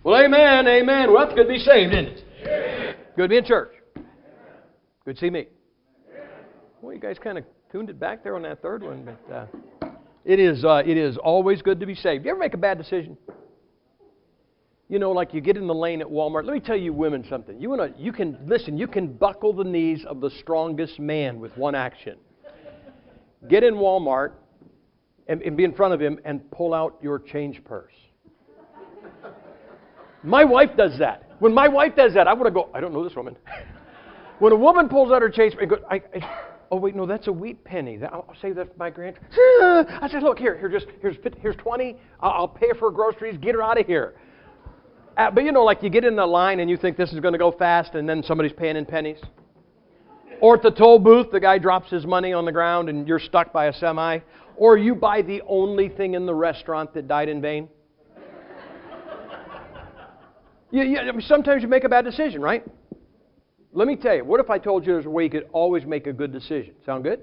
Well, amen, amen. Well, it's good to be saved, isn't it? Amen. Good to be in church. Good to see me. Well, you guys kind of tuned it back there on that third one, but it is always good to be saved. You ever make a bad decision? You know, like you get in the lane at Walmart. Let me tell you women something. You can buckle the knees of the strongest man with one action. Get in Walmart and be in front of him and pull out your change purse. My wife does that. When my wife does that, I want to go, I don't know this woman. When a woman pulls out her change purse, I go, oh wait, no, that's a wheat penny. I'll save that for my grandchild. I said, look, here's 20. I'll pay her for groceries. Get her out of here. But you know, like you get in the line and you think this is going to go fast, and then somebody's paying in pennies. Or at the toll booth, the guy drops his money on the ground and you're stuck by a semi. Or you buy the only thing in the restaurant that died in vain. Sometimes you make a bad decision, right? Let me tell you, what if I told you there's a way you could always make a good decision? Sound good?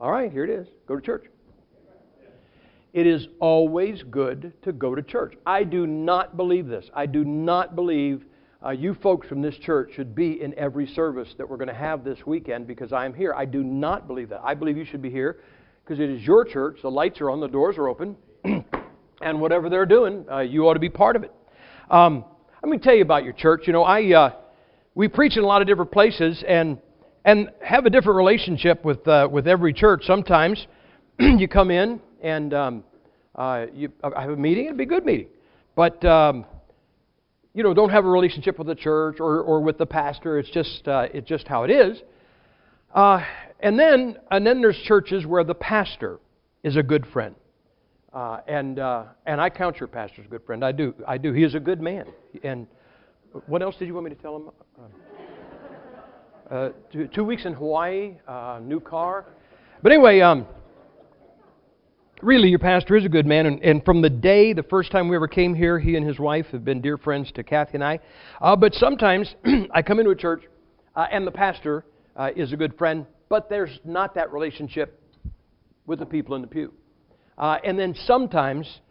All right, here it is. Go to church. It is always good to go to church. I do not believe this. I do not believe you folks from this church should be in every service that we're going to have this weekend because I'm here. I do not believe that. I believe you should be here because it is your church. The lights are on, the doors are open, and whatever they're doing, you ought to be part of it. Let me tell you about your church. You know, we preach in a lot of different places and have a different relationship with every church. Sometimes you come in and I have a meeting. It'd be a good meeting, but don't have a relationship with the church or with the pastor. It's just how it is. And then there's churches where the pastor is a good friend. And I count your pastor as a good friend. I do. He is a good man. And what else did you want me to tell him? 2 weeks in Hawaii, new car. But anyway, really, your pastor is a good man. And from the first time we ever came here, he and his wife have been dear friends to Kathy and I. But sometimes I come into a church and the pastor is a good friend, but there's not that relationship with the people in the pew. And then sometimes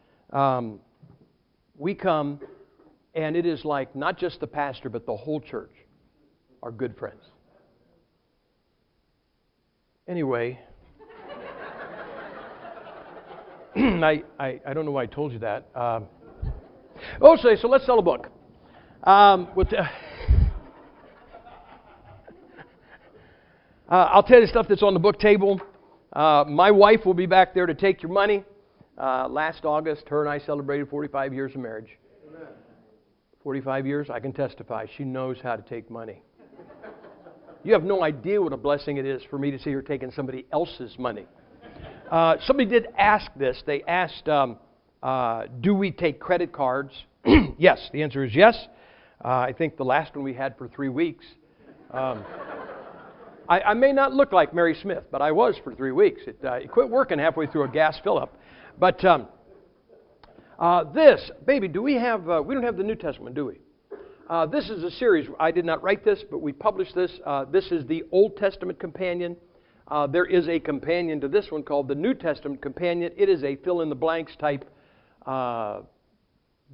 we come and it is like not just the pastor but the whole church are good friends. Anyway, I don't know why I told you that. So let's sell a book. I'll tell you stuff that's on the book table. My wife will be back there to take your money. Last August, her and I celebrated 45 years of marriage. Amen. 45 years, I can testify. She knows how to take money. You have no idea what a blessing it is for me to see her taking somebody else's money. Somebody did ask this. They asked, do we take credit cards? Yes, the answer is yes. I think the last one we had for 3 weeks. I may not look like Mary Smith, but I was for 3 weeks. It quit working halfway through a gas fill-up. But this, baby, do we have, we don't have the New Testament, do we? This is a series. I did not write this, but we published this. This is the Old Testament companion. There is a companion to this one called the New Testament companion. It is a fill-in-the-blanks type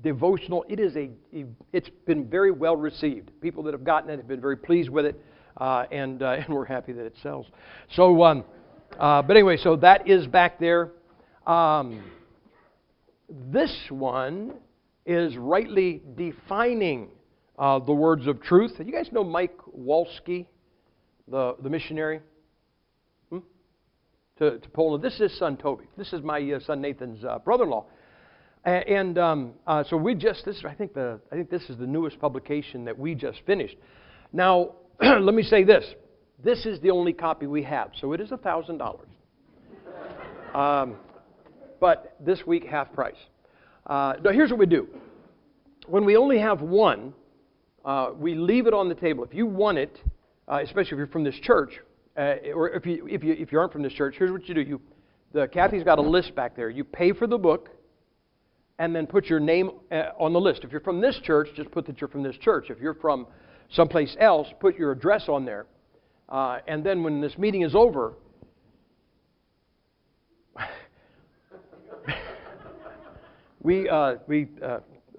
devotional. It's been very well received. People that have gotten it have been very pleased with it. And we're happy that it sells. So, but anyway, so that is back there. This one is rightly defining the words of truth. You guys know Mike Walsky, the missionary to Poland. This is his son Toby. This is my son Nathan's brother-in-law. And so I think this is the newest publication that we just finished. Now, let me say this. This is the only copy we have, so it is $1,000. But this week, half price. Now, here's what we do. When we only have one, we leave it on the table. If you want it, especially if you're from this church, or if you aren't from this church, here's what you do. Kathy's got a list back there. You pay for the book, and then put your name on the list. If you're from this church, just put that you're from this church. If you're from someplace else, put your address on there. And then when this meeting is over,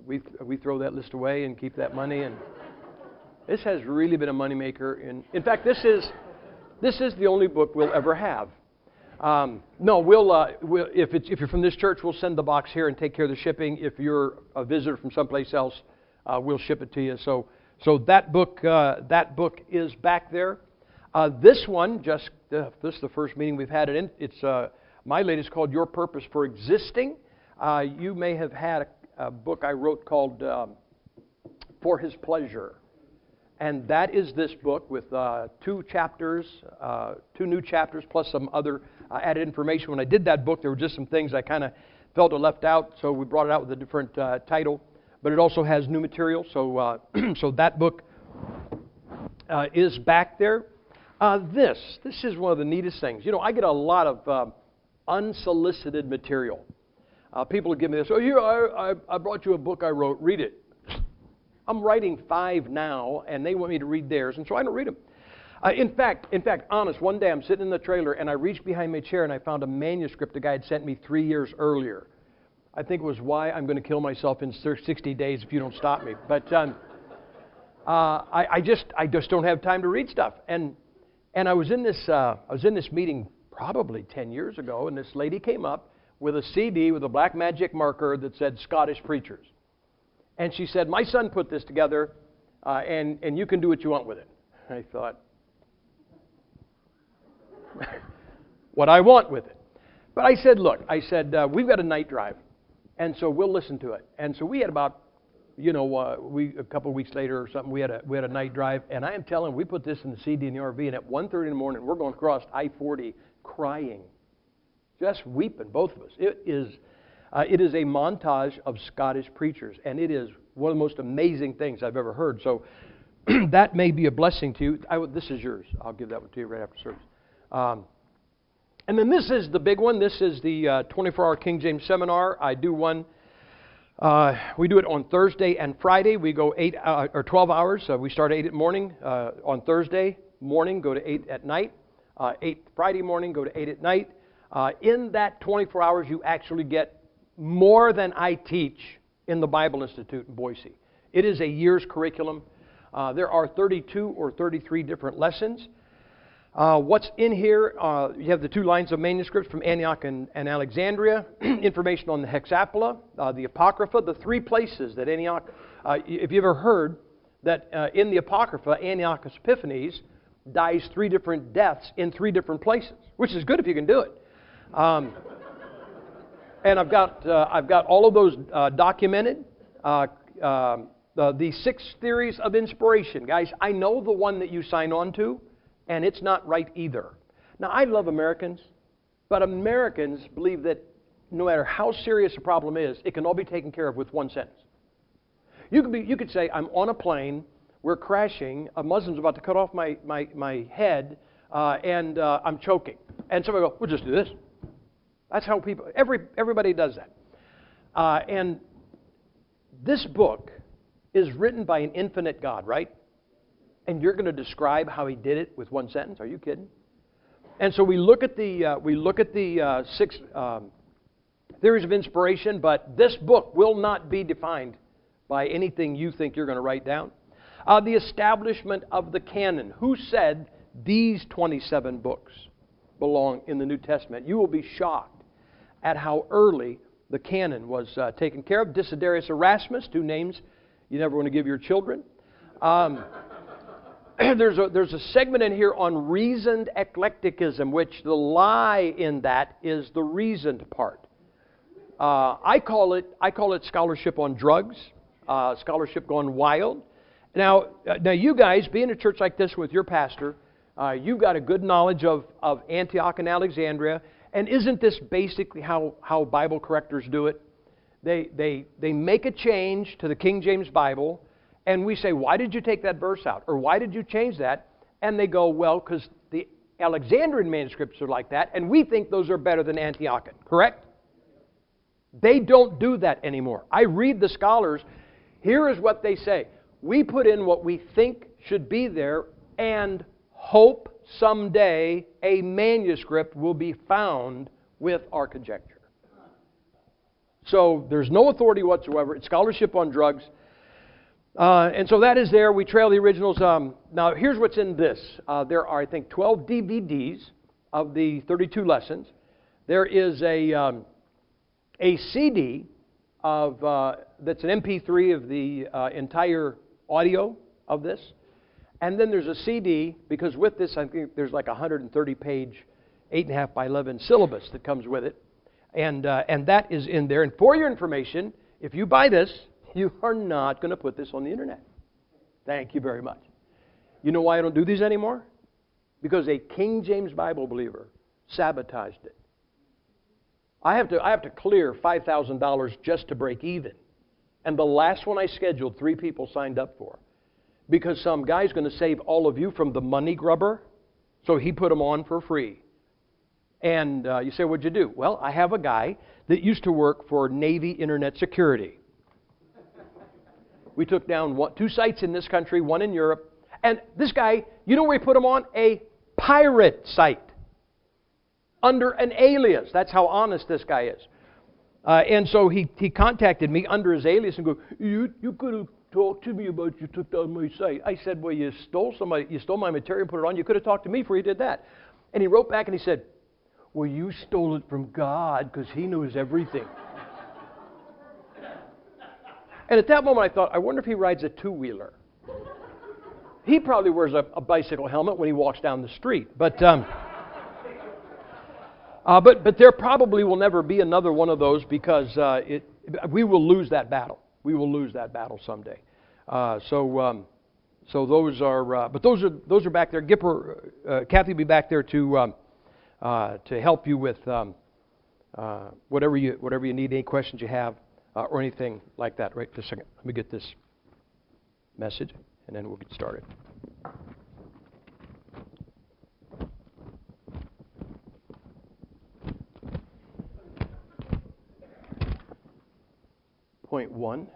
we throw that list away and keep that money. And this has really been a moneymaker. In fact, this is the only book we'll ever have. No, we'll if you're from this church, we'll send the box here and take care of the shipping. If you're a visitor from someplace else, we'll ship it to you. So that book is back there. This one, this is the first meeting we've had it in. It's my latest called Your Purpose for Existing. You may have had a book I wrote called For His Pleasure. And that is this book with 2 chapters, 2 new chapters, plus some other added information. When I did that book, there were just some things I kind of felt I left out, so we brought it out with a different title. But it also has new material, so so that book is back there. This is one of the neatest things. You know, I get a lot of unsolicited material. People will give me this. Oh, here, I brought you a book I wrote. Read it. I'm writing 5 now, and they want me to read theirs, and so I don't read them. In fact, honest, one day I'm sitting in the trailer, and I reached behind my chair, and I found a manuscript the guy had sent me 3 years earlier. I think it was Why I'm Going to Kill Myself in 60 Days If You Don't Stop Me. But I just don't have time to read stuff. And I was in this meeting probably 10 years ago, and this lady came up with a CD with a black magic marker that said Scottish Preachers. And she said, my son put this together, and you can do what you want with it. I thought, what I want with it. But I said, look, we've got a night drive, and so we'll listen to it. And so we had about, a couple of weeks later or something, we had a night drive, and I am telling you, we put this in the CD in the RV, and at 1:30 in the morning, we're going across I-40 crying, just weeping, both of us. It is a montage of Scottish preachers, and it is one of the most amazing things I've ever heard. So that may be a blessing to you. This is yours. I'll give that one to you right after service. And then this is the big one. This is the 24-hour King James Seminar. I do one. We do it on Thursday and Friday. We go 8 or 12 hours. We start at 8 in the morning on Thursday morning, go to 8 at night. 8 Friday morning, go to 8 at night. In that 24 hours, you actually get more than I teach in the Bible Institute in Boise. It is a year's curriculum. There are 32 or 33 different lessons. What's in here, you have the 2 lines of manuscripts from Antioch and Alexandria, information on the Hexapla, the Apocrypha, the 3 places that Antioch, if you ever heard that in the Apocrypha, Antiochus Epiphanes dies 3 different deaths in 3 different places, which is good if you can do it. And I've got all of those documented. The 6 theories of inspiration. Guys, I know the one that you sign on to, and it's not right either. Now, I love Americans, but Americans believe that no matter how serious a problem is, it can all be taken care of with 1 sentence. You could say, I'm on a plane, we're crashing, a Muslim's about to cut off my head, and I'm choking. And somebody will go, we'll just do this. That's how everybody does that. And this book is written by an infinite God, right? And you're going to describe how He did it with 1 sentence? Are you kidding? And so we look at the 6 theories of inspiration, but this book will not be defined by anything you think you're going to write down. The establishment of the canon. Who said these 27 books belong in the New Testament? You will be shocked at how early the canon was taken care of. Desiderius Erasmus, 2 names you never want to give your children. There's a segment in here on reasoned eclecticism, which the lie in that is the reasoned part. I call it scholarship on drugs, scholarship gone wild. Now you guys, being a church like this with your pastor, you've got a good knowledge of Antioch and Alexandria. And isn't this basically how Bible correctors do it? They make a change to the King James Bible, and we say, why did you take that verse out? Or why did you change that? And they go, well, because the Alexandrian manuscripts are like that, and we think those are better than Antiochian. Correct? They don't do that anymore. I read the scholars. Here is what they say. We put in what we think should be there and hope someday a manuscript will be found with our conjecture. So there's no authority whatsoever. It's scholarship on drugs. And so that is there. We trail the originals. Now, here's what's in this. There are, I think, 12 DVDs of the 32 lessons. There is a CD of that's an MP3 of the entire audio of this. And then there's a CD, because with this, I think there's like a 130-page, 8.5 by 11 syllabus that comes with it. And that is in there. And for your information, if you buy this, you are not going to put this on the internet. Thank you very much. You know why I don't do these anymore? Because a King James Bible believer sabotaged it. I have to clear $5,000 just to break even. And the last one I scheduled, 3 people signed up for. Because some guy's going to save all of you from the money grubber. So he put them on for free. And you say, what'd you do? Well, I have a guy that used to work for Navy Internet Security. We took down 2 sites in this country, 1 in Europe. And this guy, you know where he put them on? A pirate site. Under an alias. That's how honest this guy is. And so he contacted me under his alias and go, you could have talked to me about you took down my site. I said, well, you stole my material and put it on. You could have talked to me before you did that. And he wrote back and he said, well, you stole it from God because He knows everything. And at that moment I thought, I wonder if he rides a 2-wheeler. He probably wears a bicycle helmet when he walks down the street. But there probably will never be another one of those because we will lose that battle. We will lose that battle someday. So those are, but those are back there. Gipper, Kathy will be back there to help you with whatever you need, any questions you have, or anything like that. Right, just a second. Let me get this message, and then we'll get started. Point 1.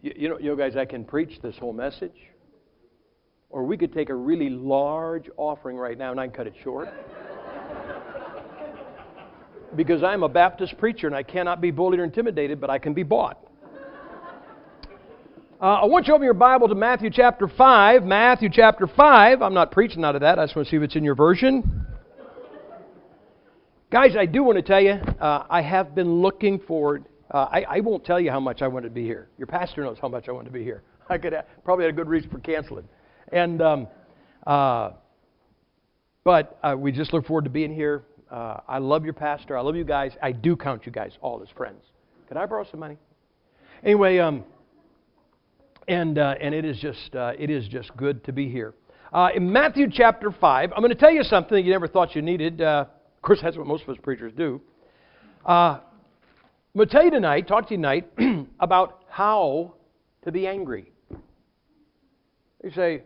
You know, guys, I can preach this whole message, or we could take a really large offering right now and I can cut it short. Because I'm a Baptist preacher and I cannot be bullied or intimidated, but I can be bought. I want you to open your Bible to Matthew chapter 5. Matthew chapter 5. I'm not preaching out of that. I just want to see if it's in your version. Guys, I do want to tell you, I have been looking forward. I won't tell you how much I wanted to be here. Your pastor knows how much I wanted to be here. I could probably had a good reason for canceling. And but we just look forward to being here. I love your pastor. I love you guys. I do count you guys all as friends. Can I borrow some money? Anyway, and it is just good to be here. In Matthew chapter 5, I'm going to tell you something you never thought you needed. Of course, that's what most of us preachers do. I'm going to talk to you tonight about how to be angry. You say,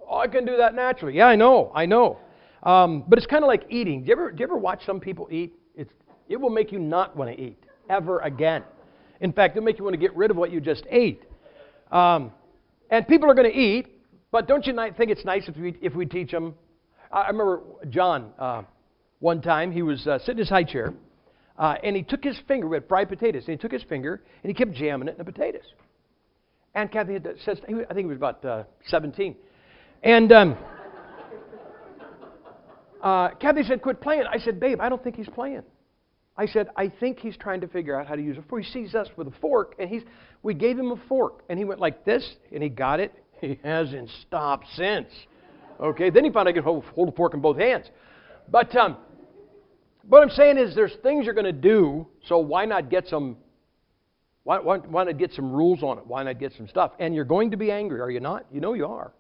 oh, I can do that naturally. Yeah, I know. But it's kind of like eating. Do you ever watch some people eat? It will make you not want to eat ever again. In fact, it'll make you want to get rid of what you just ate. And people are going to eat, but don't you think it's nice if we teach them? I remember John, one time, he was sitting in his high chair, and he took his finger, we had fried potatoes, and he took his finger, and he kept jamming it in the potatoes. And Kathy says, I think he was about 17. And Kathy said, quit playing. I said, babe, I don't think he's playing. I said, I think he's trying to figure out how to use a fork. He sees us with a fork, and we gave him a fork, and he went like this, and he got it. He hasn't stopped since. Okay, then he found I could hold a fork in both hands. But what I'm saying is there's things you're going to do, so why not get some, why not get some rules on it? Why not get some stuff? And you're going to be angry, are you not? You know you are.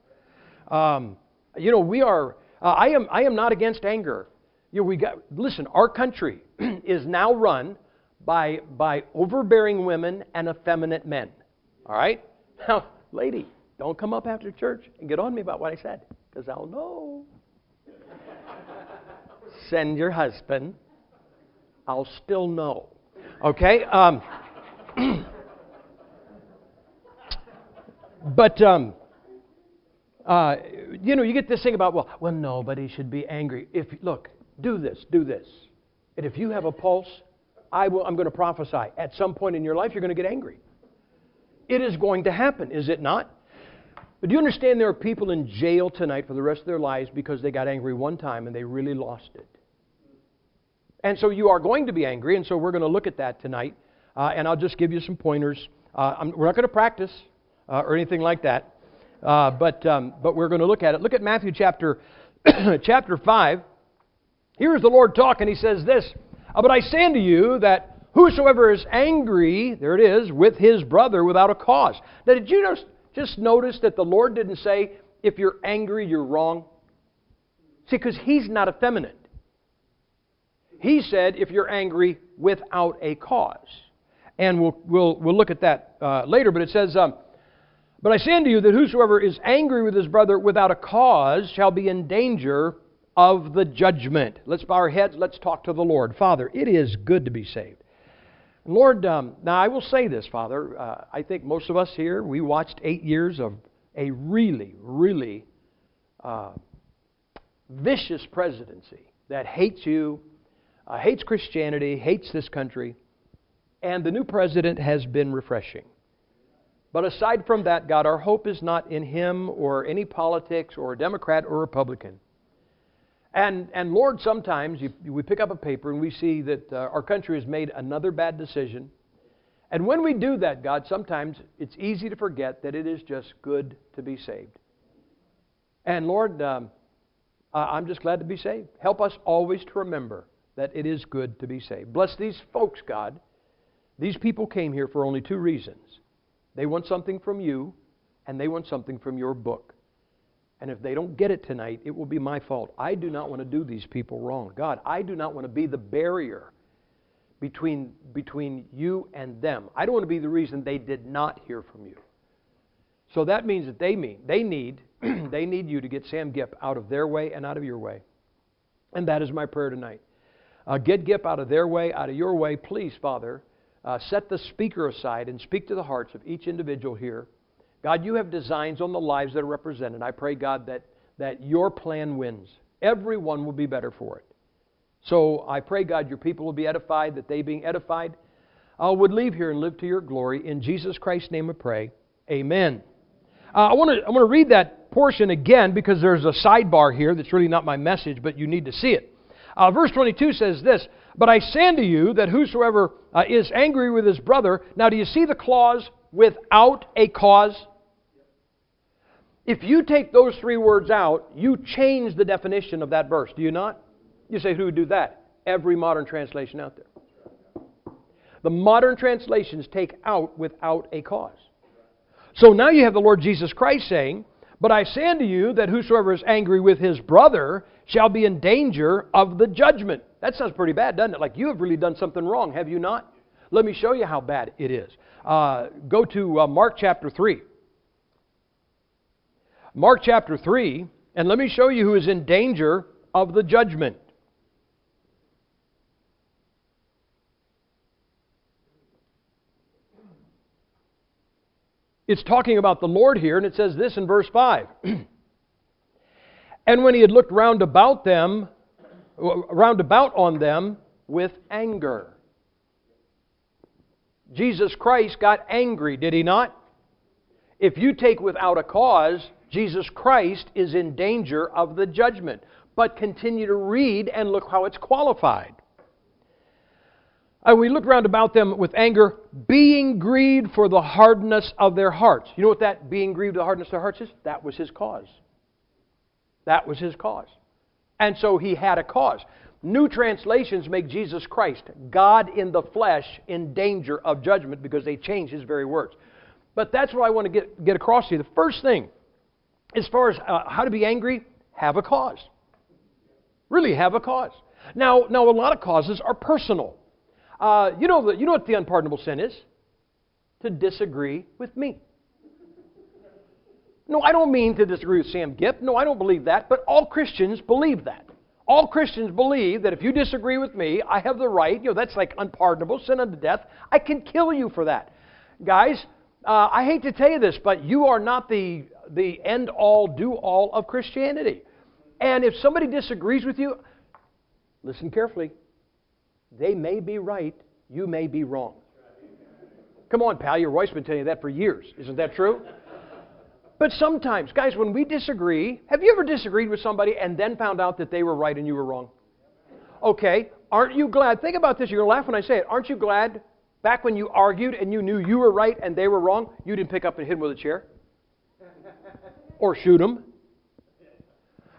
We are, I am not against anger. Listen, our country is now run by overbearing women and effeminate men. All right? Now, lady, don't come up after church and get on me about what I said, because I'll know. Send your husband. I'll still know. Okay? But you get this thing about, well, nobody should be angry. Look, do this. And if you have a pulse, I'm going to prophesy. At some point in your life, you're going to get angry. It is going to happen, is it not? But do you understand there are people in jail tonight for the rest of their lives because they got angry one time and they really lost it? And so you are going to be angry, and so we're going to look at that tonight. And I'll just give you some pointers. We're not going to practice or anything like that. But we're going to look at it. Look at Matthew chapter 5. Here is the Lord talking. He says this, but I say unto you that whosoever is angry, there it is, with his brother without a cause. Now, did you just notice that the Lord didn't say, if you're angry, you're wrong? See, because He's not effeminate. He said, if you're angry without a cause. And we'll look at that later, but it says, but I say unto you that whosoever is angry with his brother without a cause shall be in danger of the judgment. Let's bow our heads. Let's talk to the Lord. Father, it is good to be saved. Lord, now I will say this, Father. I think most of us here, we watched 8 years of a really, really vicious presidency that hates you, hates Christianity, hates this country. And the new president has been refreshing. But aside from that, God, our hope is not in him or any politics or Democrat or Republican. And Lord, sometimes we pick up a paper and we see that our country has made another bad decision. And when we do that, God, sometimes it's easy to forget that it is just good to be saved. And Lord, I'm just glad to be saved. Help us always to remember that it is good to be saved. Bless these folks, God. These people came here for only 2 reasons. They want something from you, and they want something from your book. And if they don't get it tonight, it will be my fault. I do not want to do these people wrong. God, I do not want to be the barrier between you and them. I don't want to be the reason they did not hear from you. So that means that they need you to get Sam Gipp out of their way and out of your way. And that is my prayer tonight. Get Gipp out of their way, out of your way. Please, Father, set the speaker aside and speak to the hearts of each individual here. God, you have designs on the lives that are represented. I pray, God, that your plan wins. Everyone will be better for it. So I pray, God, your people will be edified, that they being edified would leave here and live to your glory. In Jesus Christ's name I pray. Amen. I want to read that portion again because there's a sidebar here that's really not my message, but you need to see it. Verse 22 says this, but I say unto you that whosoever is angry with his brother. Now, do you see the clause, without a cause? If you take those 3 words out, you change the definition of that verse, do you not? You say, who would do that? Every modern translation out there. The modern translations take out without a cause. So now you have the Lord Jesus Christ saying, but I say unto you that whosoever is angry with his brother shall be in danger of the judgment. That sounds pretty bad, doesn't it? Like you have really done something wrong, have you not? Let me show you how bad it is. Go to Mark chapter 3. Mark chapter 3, and let me show you who is in danger of the judgment. It's talking about the Lord here, and it says this in verse 5. And when he had looked round about on them with anger. Jesus Christ got angry, did he not? If you take without a cause, Jesus Christ is in danger of the judgment. But continue to read and look how it's qualified. And we look round about them with anger, being grieved for the hardness of their hearts. You know what that being grieved for the hardness of their hearts is? That was his cause. That was his cause. And so he had a cause. New translations make Jesus Christ, God in the flesh, in danger of judgment because they change his very words. But that's what I want to get across to you. The first thing, as far as how to be angry, have a cause. Really have a cause. Now a lot of causes are personal. You know what the unpardonable sin is? To disagree with me. No, I don't mean to disagree with Sam Gipp. No, I don't believe that. But all Christians believe that. All Christians believe that if you disagree with me, I have the right. That's like unpardonable, sin unto death. I can kill you for that. Guys, I hate to tell you this, but you are not the end-all, do-all of Christianity. And if somebody disagrees with you, listen carefully. They may be right. You may be wrong. Come on, pal. Your wife's been telling you that for years. Isn't that true? But sometimes, guys, when we disagree, have you ever disagreed with somebody and then found out that they were right and you were wrong? Okay. Aren't you glad? Think about this. You're going to laugh when I say it. Aren't you glad back when you argued and you knew you were right and they were wrong, you didn't pick up and hit them with a chair? Or shoot them?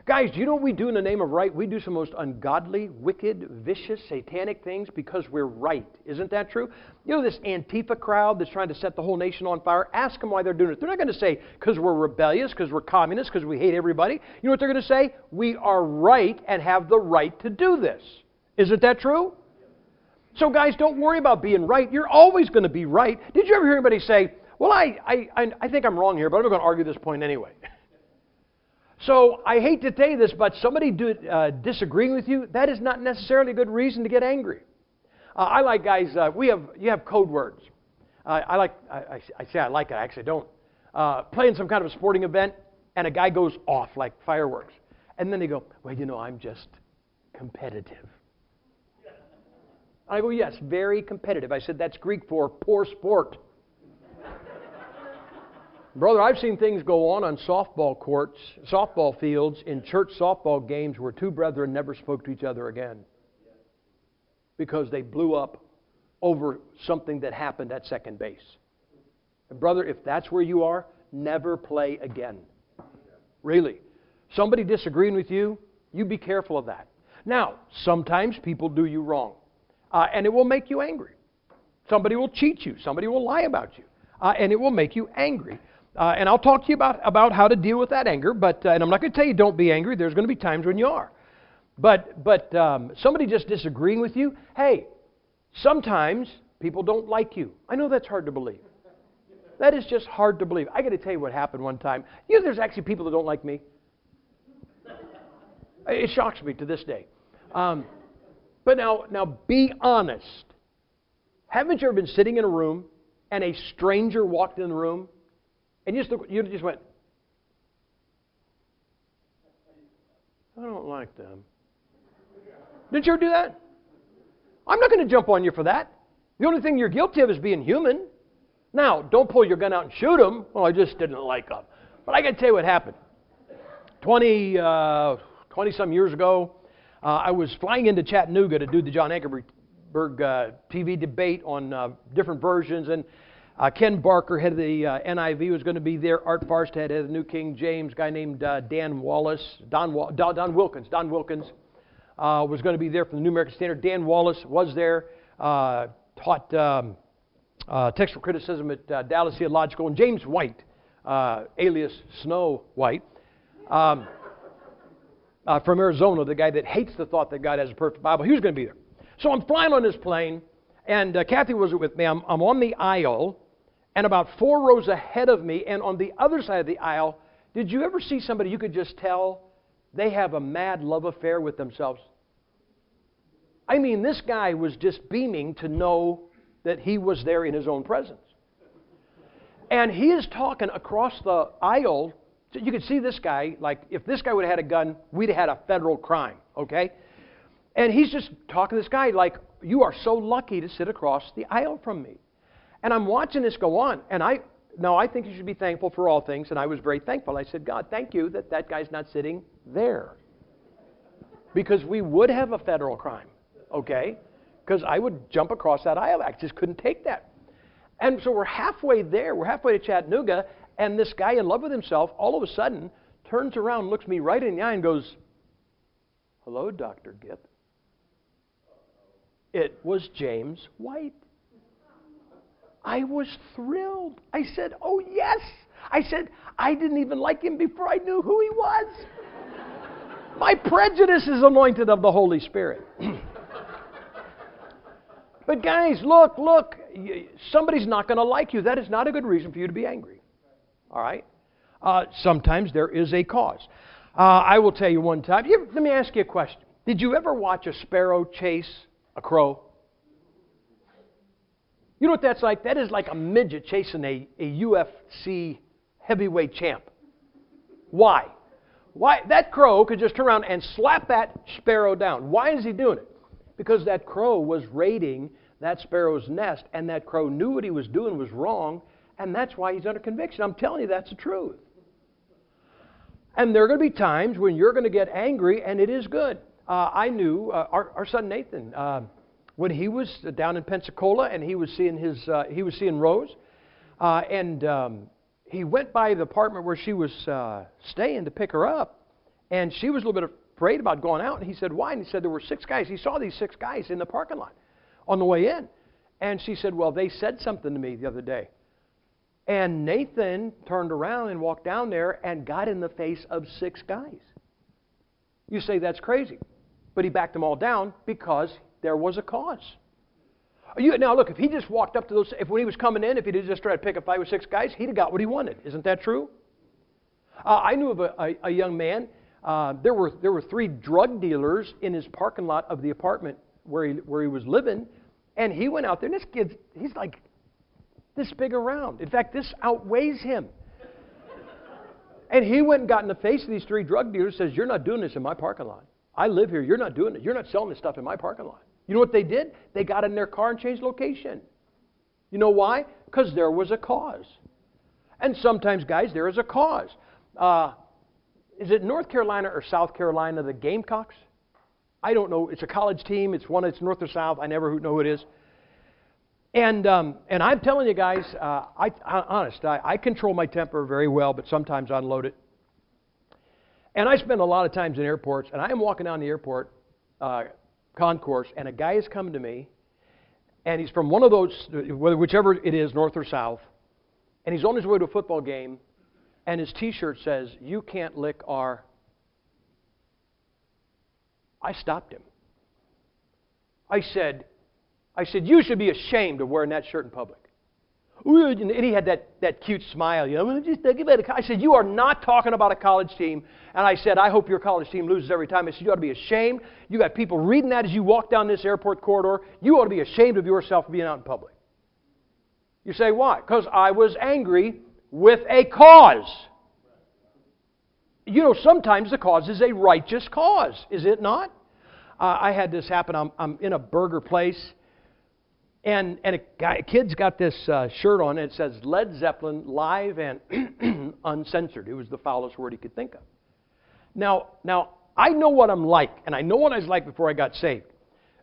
Guys, do you know what we do in the name of right? We do some most ungodly, wicked, vicious, satanic things because we're right. Isn't that true? You know this Antifa crowd that's trying to set the whole nation on fire? Ask them why they're doing it. They're not going to say because we're rebellious, because we're communists, because we hate everybody. You know what they're going to say? We are right and have the right to do this. Isn't that true? So guys, don't worry about being right. You're always going to be right. Did you ever hear anybody say, well, I think I'm wrong here, but I'm going to argue this point anyway? So I hate to tell you this, but somebody disagreeing with you, that is not necessarily a good reason to get angry. I like guys. You have code words. I say I like it. I actually don't. Playing some kind of a sporting event, and a guy goes off like fireworks, and then they go, well, you know, I'm just competitive. I go, yes, very competitive. I said that's Greek for poor sport. Brother, I've seen things go on softball courts, softball fields, in church softball games where two brethren never spoke to each other again because they blew up over something that happened at second base. And brother, if that's where you are, never play again. Really. Somebody disagreeing with you, you be careful of that. Now, sometimes people do you wrong, and it will make you angry. Somebody will cheat you. Somebody will lie about you, and it will make you angry. And I'll talk to you about how to deal with that anger, and I'm not going to tell you don't be angry. There's going to be times when you are. But somebody just disagreeing with you, hey, sometimes people don't like you. I know that's hard to believe. That is just hard to believe. I got to tell you what happened one time. You know there's actually people that don't like me. It shocks me to this day. But now be honest. Haven't you ever been sitting in a room and a stranger walked in the room? And you just went, I don't like them. Did you ever do that? I'm not going to jump on you for that. The only thing you're guilty of is being human. Now, don't pull your gun out and shoot them. Well, I just didn't like them. But I got to tell you what happened. 20-some years ago, I was flying into Chattanooga to do the John Ankerberg TV debate on different versions, and Ken Barker, head of the NIV, was going to be there. Art Farstad, head of the New King James, guy named Don Wilkins was going to be there from the New American Standard. Dan Wallace was there, taught textual criticism at Dallas Theological. And James White, alias Snow White, from Arizona, the guy that hates the thought that God has a perfect Bible, he was going to be there. So I'm flying on this plane, and Kathy was with me. I'm on the aisle, and about 4 rows ahead of me, and on the other side of the aisle, did you ever see somebody you could just tell they have a mad love affair with themselves? I mean, this guy was just beaming to know that he was there in his own presence. And he is talking across the aisle. So you could see this guy, like if this guy would have had a gun, we'd have had a federal crime, okay? And he's just talking to this guy like, you are so lucky to sit across the aisle from me. And I'm watching this go on, and I think you should be thankful for all things, and I was very thankful. I said, God, thank you that that guy's not sitting there. Because we would have a federal crime, okay? Because I would jump across that aisle. I just couldn't take that. And so we're halfway there. We're halfway to Chattanooga, and this guy in love with himself all of a sudden turns around, looks me right in the eye, and goes, hello, Dr. Gipp. It was James White. I was thrilled. I said, oh, yes. I said, I didn't even like him before I knew who he was. My prejudice is anointed of the Holy Spirit. But guys, look. Somebody's not going to like you. That is not a good reason for you to be angry. All right? Sometimes there is a cause. I will tell you one time. Let me ask you a question. Did you ever watch a sparrow chase a crow? You know what that's like? That is like a midget chasing a UFC heavyweight champ. Why? Why? That crow could just turn around and slap that sparrow down. Why is he doing it? Because that crow was raiding that sparrow's nest, and that crow knew what he was doing was wrong, and that's why he's under conviction. I'm telling you, that's the truth. And there are going to be times when you're going to get angry, and it is good. I knew our son Nathan, when he was down in Pensacola, and he was seeing Rose, and he went by the apartment where she was staying to pick her up, and she was a little bit afraid about going out. And he said, "Why?" And he said there were 6 guys. He saw these 6 guys in the parking lot on the way in, and she said, "Well, they said something to me the other day." And Nathan turned around and walked down there and got in the face of 6 guys. You say that's crazy. But he backed them all down because there was a cause. Now look, if he just walked up to those, when he was coming in, if he just tried to pick a fight with 6 guys, he'd have got what he wanted. Isn't that true? I knew of a young man. There were 3 drug dealers in his parking lot of the apartment where he was living, and he went out there, and this kid, he's like this big around. In fact, this outweighs him. And he went and got in the face of these 3 drug dealers, says, "You're not doing this in my parking lot. I live here. You're not doing it. You're not selling this stuff in my parking lot." You know what they did? They got in their car and changed location. You know why? Because there was a cause. And sometimes, guys, there is a cause. Is it North Carolina or South Carolina, the Gamecocks? I don't know. It's a college team. It's north or south. I never know who it is. And I'm telling you guys, I control my temper very well, but sometimes I unload it. And I spend a lot of times in airports, and I am walking down the airport concourse, and a guy is coming to me, and he's from one of those, whichever it is, north or south, and he's on his way to a football game, and his T-shirt says, "You can't lick our..." I stopped him. I said, "You should be ashamed of wearing that shirt in public." And he had that cute smile, you know. Just think about it. I said, "You are not talking about a college team." And I said, "I hope your college team loses every time." I said, "You ought to be ashamed. You got people reading that as you walk down this airport corridor. You ought to be ashamed of yourself for being out in public." You say, "Why?" Because I was angry with a cause. You know, sometimes the cause is a righteous cause, is it not? I had this happen. I'm in a burger place. And a kid's got this shirt on, and it says Led Zeppelin live and uncensored. It was the foulest word he could think of. Now I know what I'm like, and I know what I was like before I got saved.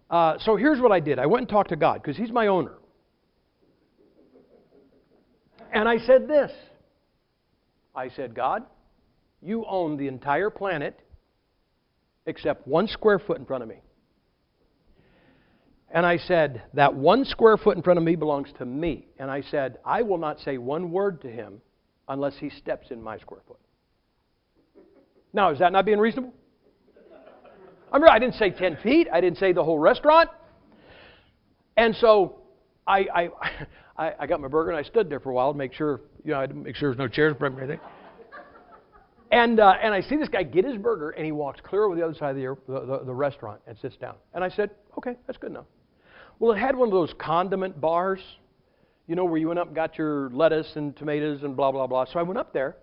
So here's what I did. I went and talked to God, because He's my owner. And I said this. I said, "God, you own the entire planet except 1 square foot in front of me. And I said, that 1 square foot in front of me belongs to me." And I said, "I will not say one word to him unless he steps in my square foot." Now, is that not being reasonable? I didn't say 10 feet. I didn't say the whole restaurant. And so I got my burger, and I stood there for a while to make sure, I had to make sure there's no chairs or anything. And I see this guy get his burger, and he walks clear over the other side of the restaurant and sits down. And I said, "Okay, that's good enough." Well, it had one of those condiment bars, where you went up and got your lettuce and tomatoes and blah, blah, blah. So I went up there,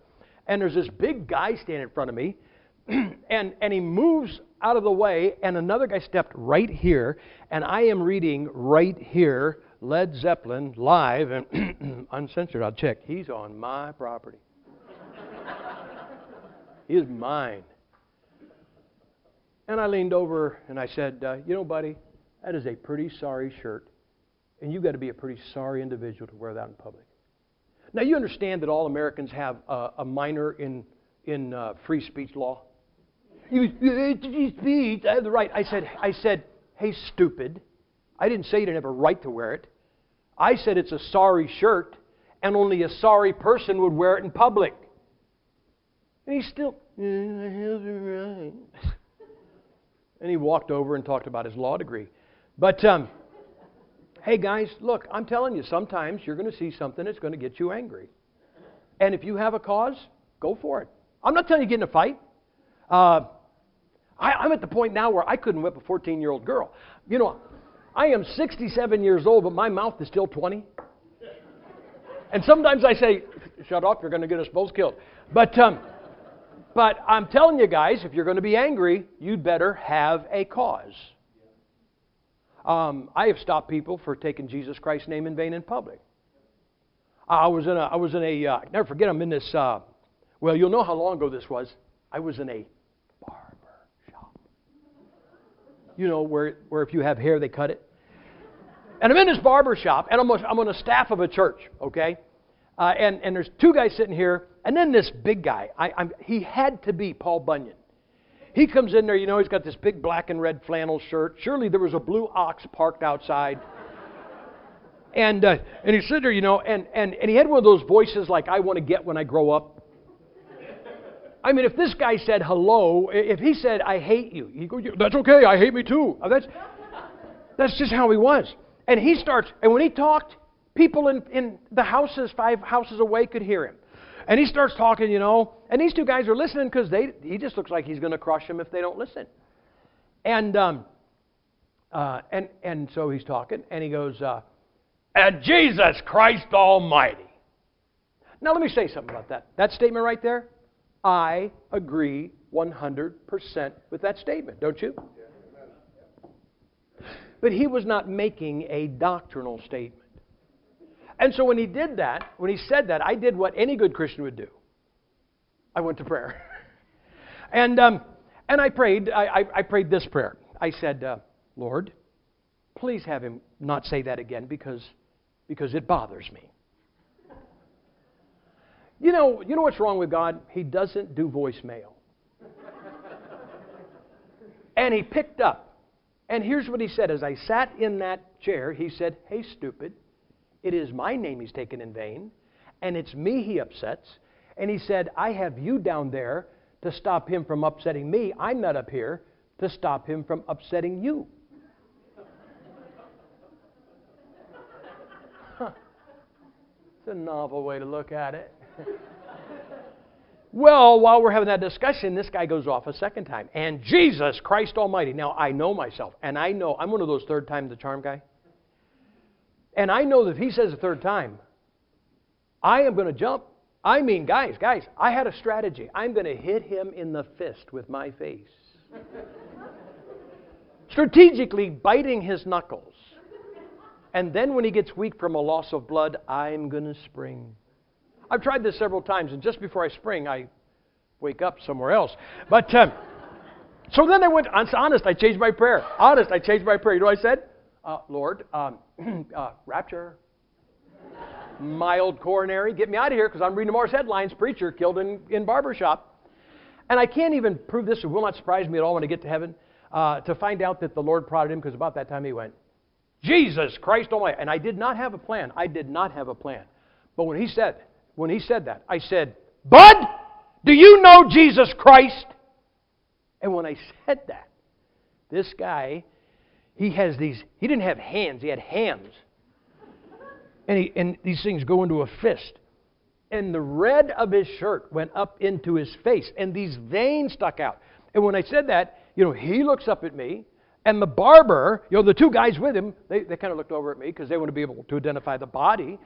and there's this big guy standing in front of me, and he moves out of the way, and another guy stepped right here, and I am reading right here, Led Zeppelin live and uncensored. I'll check. He's on my property. He is mine. And I leaned over and I said, "Buddy, that is a pretty sorry shirt. And you've got to be a pretty sorry individual to wear that in public." Now, you understand that all Americans have a minor in free speech law? Free speech, I have the right. I said, "Hey, stupid." I didn't say you didn't have a right to wear it. I said it's a sorry shirt, and only a sorry person would wear it in public. And he's still, "I have the right." And he walked over and talked about his law degree. But, hey guys, look, I'm telling you, sometimes you're going to see something that's going to get you angry. And if you have a cause, go for it. I'm not telling you to get in a fight. I'm at the point now where I couldn't whip a 14-year-old girl. I am 67 years old, but my mouth is still 20. And sometimes I say, shut up, you're going to get us both killed. But I'm telling you guys, if you're going to be angry, you'd better have a cause. I have stopped people for taking Jesus Christ's name in vain in public. I was in a never forget, I'm in this, well, you'll know how long ago this was. I was in a barber shop. You know, where if you have hair, they cut it. And I'm in this barber shop, and I'm on a staff of a church, okay? And there's two guys sitting here, and then this big guy. He had to be Paul Bunyan. He comes in there, you know, he's got this big black and red flannel shirt. Surely there was a blue ox parked outside. And he's sitting there, you know, and he had one of those voices like, I want to get when I grow up. I mean, if this guy said hello, if he said, I hate you, he'd go, that's okay, I hate me too. That's just how he was. And he starts, and when he talked, people in the houses, 5 houses away, could hear him. And he starts talking, you know, and these two guys are listening because he just looks like he's going to crush them if they don't listen. And so he's talking, and he goes, and Jesus Christ Almighty. Now let me say something about that. That statement right there, I agree 100% with that statement, don't you? But he was not making a doctrinal statement. And so when he did that, when he said that, I did what any good Christian would do. I went to prayer. and I prayed. I prayed this prayer. I said, Lord, please have him not say that again because it bothers me. You know what's wrong with God? He doesn't do voicemail. And he picked up. And here's what he said. As I sat in that chair, he said, hey, stupid, it is my name he's taken in vain, and it's me he upsets. And he said, I have you down there to stop him from upsetting me. I'm not up here to stop him from upsetting you. It's a novel way to look at it. Well, while we're having that discussion, this guy goes off a second time. And Jesus Christ Almighty. Now, I know myself, and I know I'm one of those third time the charm guy. And I know that if he says a third time, I am going to jump. I mean, guys, I had a strategy. I'm going to hit him in the fist with my face. Strategically biting his knuckles. And then when he gets weak from a loss of blood, I'm going to spring. I've tried this several times, and just before I spring, I wake up somewhere else. But so then I went, honest, I changed my prayer. Honest, I changed my prayer. You know what I said? Lord, rapture, mild coronary, get me out of here because I'm reading tomorrow's headlines, preacher killed in barbershop. And I can't even prove this. It will not surprise me at all when I get to heaven to find out that the Lord prodded him because about that time he went, Jesus Christ Almighty. And I did not have a plan. But when he said that, I said, Bud, do you know Jesus Christ? And when I said that, this guy, he didn't have hands, he had hams. And these things go into a fist. And the red of his shirt went up into his face, and these veins stuck out. And when I said that, he looks up at me, and the barber, the two guys with him, they kind of looked over at me because they want to be able to identify the body.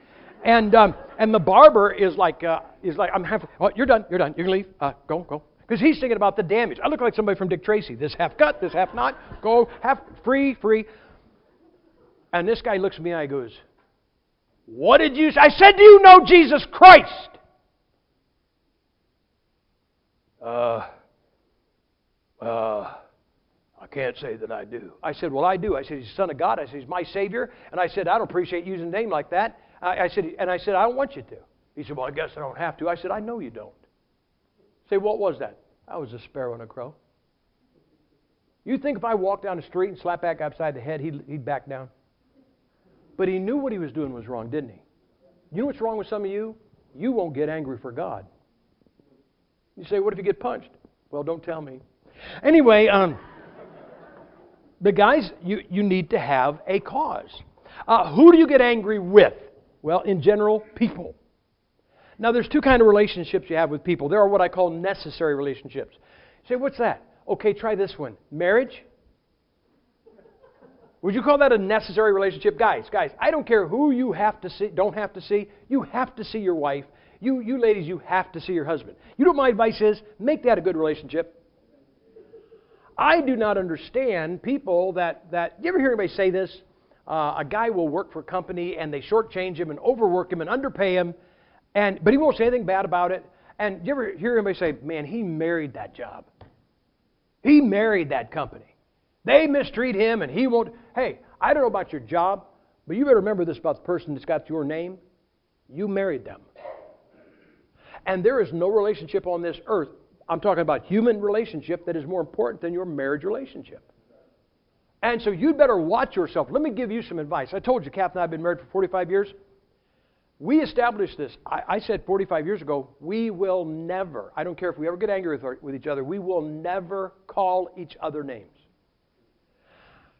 And the barber is like, I'm half. Oh, you're done. You can leave. Go. Because he's thinking about the damage. I look like somebody from Dick Tracy. This half cut, this half not. Go, half free. And this guy looks at me and he goes, what did you say? I said, do you know Jesus Christ? I can't say that I do. I said, well, I do. I said, he's the Son of God. I said, he's my Savior. And I said, I don't appreciate using a name like that. I said, I don't want you to. He said, well, I guess I don't have to. I said, I know you don't. Say, what was that? That was a sparrow and a crow. You think if I walked down the street and slapped that guy upside the head, he'd back down? But he knew what he was doing was wrong, didn't he? You know what's wrong with some of you? You won't get angry for God. You say, what if you get punched? Well, don't tell me. Anyway, the guys, you need to have a cause. Who do you get angry with? Well, in general, people. Now, there's two kinds of relationships you have with people. There are what I call necessary relationships. You say, what's that? Okay, try this one. Marriage. Would you call that a necessary relationship? Guys, I don't care who you have to see, don't have to see. You have to see your wife. You ladies, you have to see your husband. You know what my advice is? Make that a good relationship. I do not understand people that you ever hear anybody say this? A guy will work for a company and they shortchange him and overwork him and underpay him, but he won't say anything bad about it. And you ever hear anybody say, man, he married that job. He married that company. They mistreat him and he won't. Hey, I don't know about your job, but you better remember this about the person that's got your name. You married them. And there is no relationship on this earth, I'm talking about human relationship, that is more important than your marriage relationship. And so you'd better watch yourself. Let me give you some advice. I told you, Kath and I have been married for 45 years. We established this. I said 45 years ago, we will never, I don't care if we ever get angry with each other, we will never call each other names.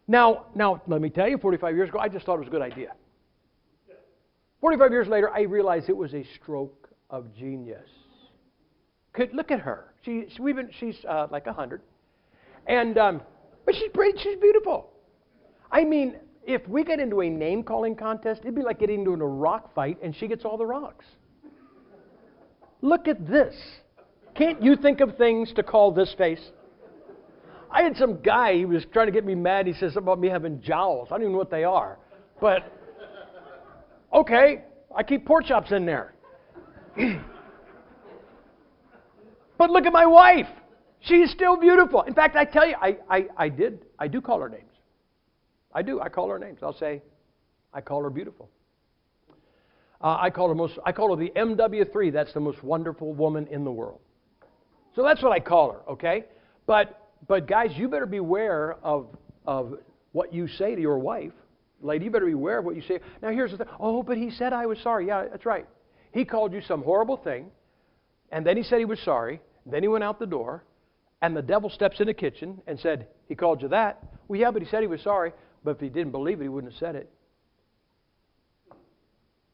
Now, let me tell you, 45 years ago, I just thought it was a good idea. 45 years later, I realized it was a stroke of genius. Look at her. She's like 100. But she's pretty, she's beautiful. I mean, if we get into a name-calling contest, it'd be like getting into a rock fight and she gets all the rocks. Look at this. Can't you think of things to call this face? I had some guy, he was trying to get me mad. He says something about me having jowls. I don't even know what they are. But, okay, I keep pork chops in there. But look at my wife. She's still beautiful. In fact, I tell you, I do call her names. I do. I call her names. I'll say, I call her beautiful. I call her the MW3. That's the most wonderful woman in the world. So that's what I call her, okay? But guys, you better beware of what you say to your wife. Lady, you better beware of what you say. Now here's the thing. Oh, but he said I was sorry. Yeah, that's right. He called you some horrible thing, and then he said he was sorry. Then he went out the door, and the devil steps in the kitchen and said, he called you that. Well, yeah, but he said he was sorry. But if he didn't believe it, he wouldn't have said it.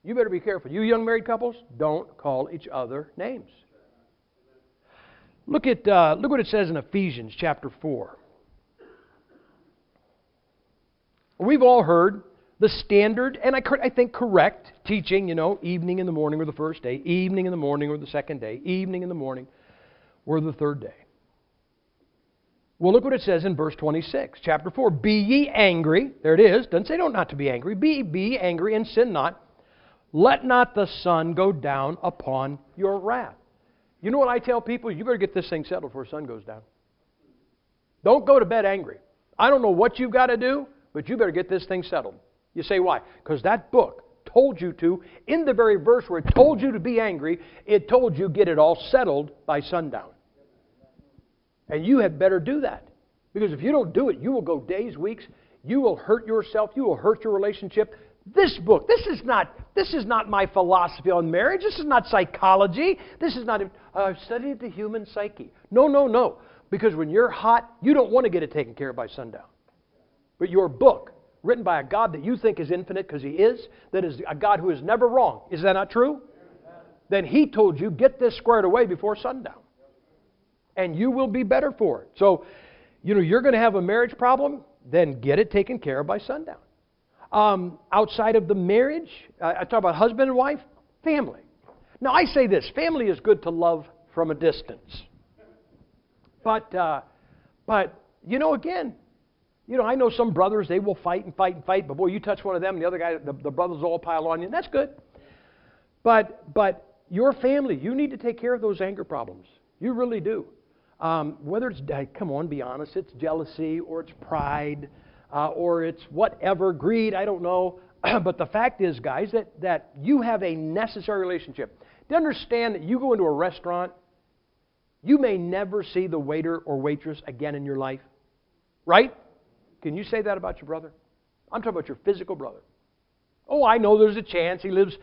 You better be careful. You young married couples, don't call each other names. Look what it says in Ephesians chapter 4. We've all heard the standard, and I think correct teaching, evening in the morning or the first day, evening in the morning or the second day, evening in the morning or the third day. Well, look what it says in verse 26, chapter 4. Be ye angry. There it is. Doesn't say not to be angry. Be angry and sin not. Let not the sun go down upon your wrath. You know what I tell people? You better get this thing settled before the sun goes down. Don't go to bed angry. I don't know what you've got to do, but you better get this thing settled. You say, why? Because that book told you to, in the very verse where it told you to be angry, it told you get it all settled by sundown. And you had better do that. Because if you don't do it, you will go days, weeks. You will hurt yourself. You will hurt your relationship. This book, this is not my philosophy on marriage. This is not psychology. This is not, I've studied the human psyche. No. Because when you're hot, you don't want to get it taken care of by sundown. But your book, written by a God that you think is infinite, because He is, that is a God who is never wrong. Is that not true? Then He told you, get this squared away before sundown. And you will be better for it. So, you're going to have a marriage problem, then get it taken care of by sundown. Outside of the marriage, I talk about husband and wife, family. Now, I say this, family is good to love from a distance. But again, I know some brothers, they will fight, but boy, you touch one of them, and the other guy, the brothers all pile on you, and that's good. But your family, you need to take care of those anger problems. You really do. Whether it's, come on, be honest, it's jealousy, or it's pride, or it's whatever, greed, I don't know. But the fact is, guys, that you have a necessary relationship. To understand that you go into a restaurant, you may never see the waiter or waitress again in your life. Right? Can you say that about your brother? I'm talking about your physical brother. Oh, I know there's a chance. He lives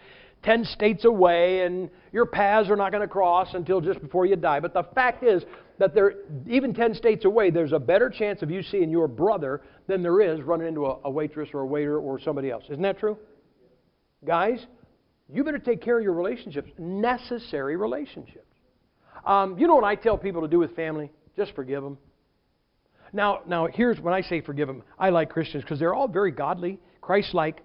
10 states away, and your paths are not going to cross until just before you die. But the fact is that even 10 states away, there's a better chance of you seeing your brother than there is running into a waitress or a waiter or somebody else. Isn't that true? Guys, you better take care of your relationships, necessary relationships. You know what I tell people to do with family? Just forgive them. Now, here's when I say forgive them, I like Christians because they're all very godly, Christ-like,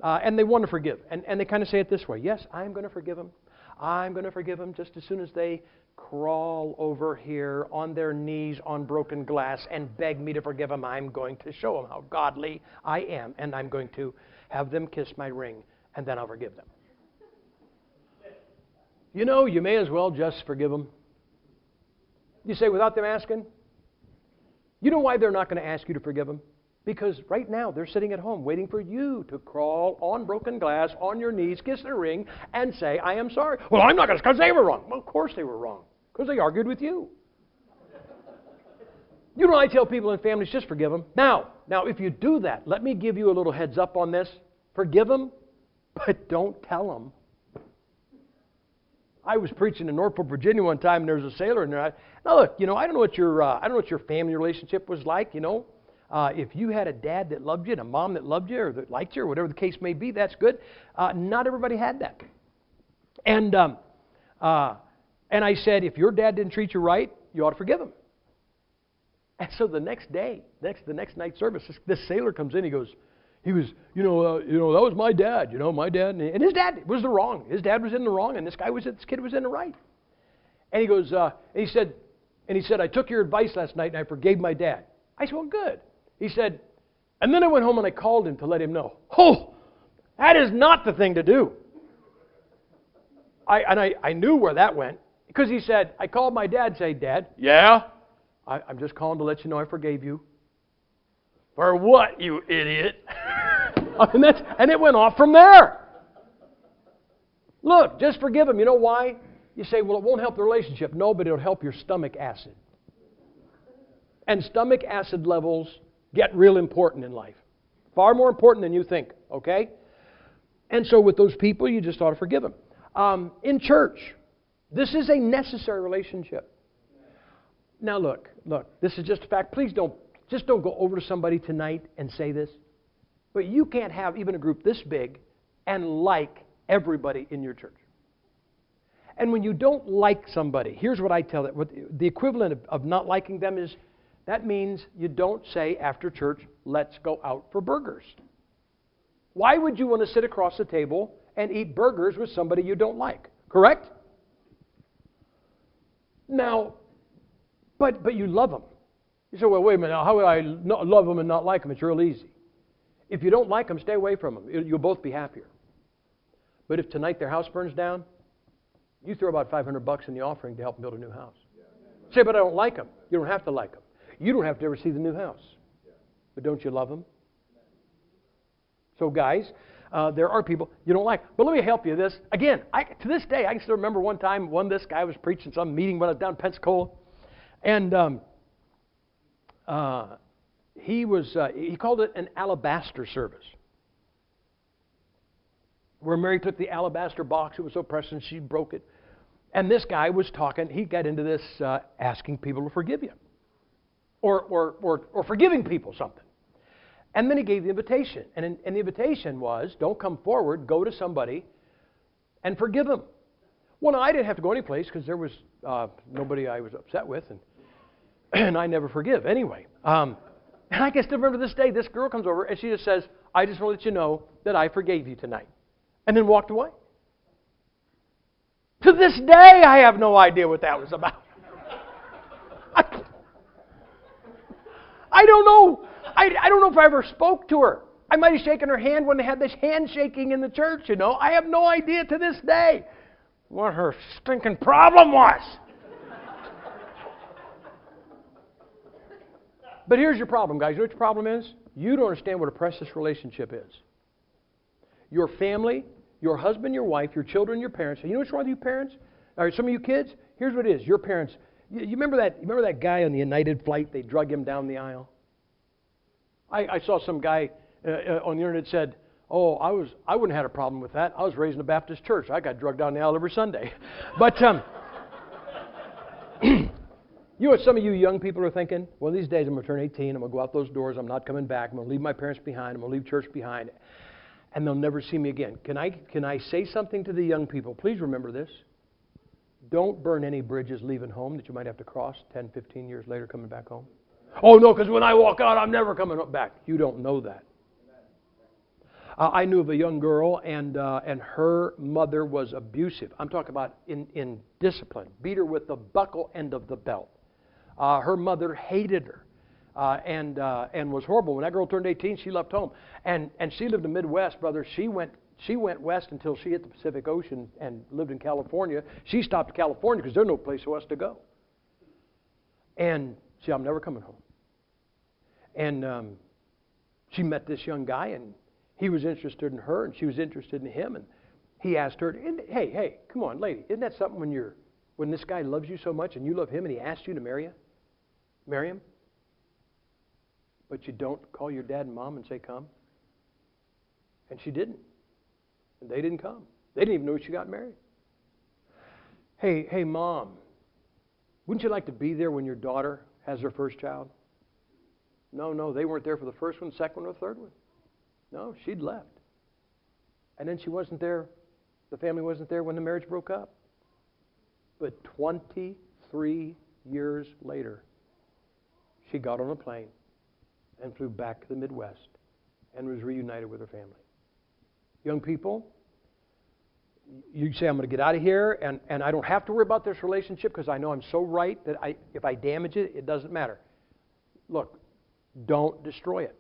and they want to forgive. And they kind of say it this way, yes, I'm going to forgive them. I'm going to forgive them just as soon as they crawl over here on their knees on broken glass and beg me to forgive them. I'm going to show them how godly I am, and I'm going to have them kiss my ring, and then I'll forgive them. You know, you may as well just forgive them. You say, without them asking? You know why they're not going to ask you to forgive them? Because right now they're sitting at home waiting for you to crawl on broken glass, on your knees, kiss their ring, and say, I am sorry. Well, I'm not going to, because they were wrong. Well, of course they were wrong, because they argued with you. You know, I tell people in families, just forgive them. Now, if you do that, let me give you a little heads up on this. Forgive them, but don't tell them. I was preaching in Norfolk, Virginia one time, and there was a sailor in there. Now look, I don't know what your family relationship was like. If you had a dad that loved you and a mom that loved you or that liked you or whatever the case may be, that's good. Not everybody had that. And I said, if your dad didn't treat you right, you ought to forgive him. And so the next day, the next night service, this sailor comes in. He was, that was my dad. My dad, and his dad was the wrong. His dad was in the wrong, and this kid was in the right. And he goes, and he said, I took your advice last night, and I forgave my dad. I said, well, good. He said, and then I went home and I called him to let him know. Oh, that is not the thing to do. I knew where that went, because he said, I called my dad and said, Dad, yeah, I'm just calling to let you know I forgave you. For what, you idiot? And it went off from there. Look, just forgive him. You know why? You say, well, it won't help the relationship. No, but it'll help your stomach acid. And stomach acid levels get real important in life. Far more important than you think, okay? And so with those people, you just ought to forgive them. In church, this is a necessary relationship. Now look, this is just a fact. Please don't go over to somebody tonight and say this. But you can't have even a group this big and like everybody in your church. And when you don't like somebody, here's what I tell them. The equivalent of not liking them is, that means you don't say after church, let's go out for burgers. Why would you want to sit across the table and eat burgers with somebody you don't like? Correct? Now, but you love them. You say, well, wait a minute, how would I love them and not like them? It's real easy. If you don't like them, stay away from them. You'll both be happier. But if tonight their house burns down, you throw about $500 in the offering to help them build a new house. Say, but I don't like them. You don't have to like them. You don't have to ever see the new house. But don't you love them? So guys, there are people you don't like. But let me help you this. Again, to this day, I can still remember one time this guy was preaching some meeting when I was down in Pensacola. And he called it an alabaster service. Where Mary took the alabaster box, it was so precious, she broke it. And this guy was talking, he got into this asking people to forgive you. Or forgiving people something. And then he gave the invitation. And the invitation was, don't come forward, go to somebody and forgive them. Well, no, I didn't have to go any place because there was nobody I was upset with. And I never forgive anyway. And I can still remember this day, this girl comes over and she just says, I just want to let you know that I forgave you tonight. And then walked away. To this day, I have no idea what that was about. I don't know. I don't know if I ever spoke to her. I might have shaken her hand when they had this handshaking in the church, I have no idea to this day what her stinking problem was. But here's your problem, guys. You know what your problem is? You don't understand what a precious relationship is. Your family, your husband, your wife, your children, your parents. You know what's wrong with you parents? Or some of you kids? Here's what it is. Your parents. You remember that guy on the United flight? They drug him down the aisle. I saw some guy on the internet said, "Oh, I wouldn't have had a problem with that. I was raised in a Baptist church. I got drugged down the aisle every Sunday." But you know what some of you young people are thinking? One of these days I'm going to turn 18. I'm going to go out those doors. I'm not coming back. I'm going to leave my parents behind. I'm going to leave church behind. And they'll never see me again. Can I say something to the young people? Please remember this. Don't burn any bridges leaving home that you might have to cross 10, 15 years later coming back home. Oh, no, because when I walk out, I'm never coming back. You don't know that. I knew of a young girl, and her mother was abusive. I'm talking about in discipline. Beat her with the buckle end of the belt. Her mother hated her and was horrible. When that girl turned 18, she left home. And she lived in the Midwest, brother. She went west until she hit the Pacific Ocean and lived in California. She stopped in California because there's no place for us to go. And she said, I'm never coming home. And she met this young guy, and he was interested in her, and she was interested in him. And he asked her, hey, come on, lady, isn't that something when this guy loves you so much and you love him and he asked you to marry him? But you don't call your dad and mom and say, come? And she didn't. And they didn't come. They didn't even know she got married. Hey, mom, wouldn't you like to be there when your daughter has her first child? No, they weren't there for the first one, second one, or third one. No, she'd left. And then she wasn't there, the family wasn't there when the marriage broke up. But 23 years later, she got on a plane and flew back to the Midwest and was reunited with her family. Young people, you say, I'm going to get out of here, and I don't have to worry about this relationship because I know I'm so right that if I damage it, it doesn't matter. Look, don't destroy it.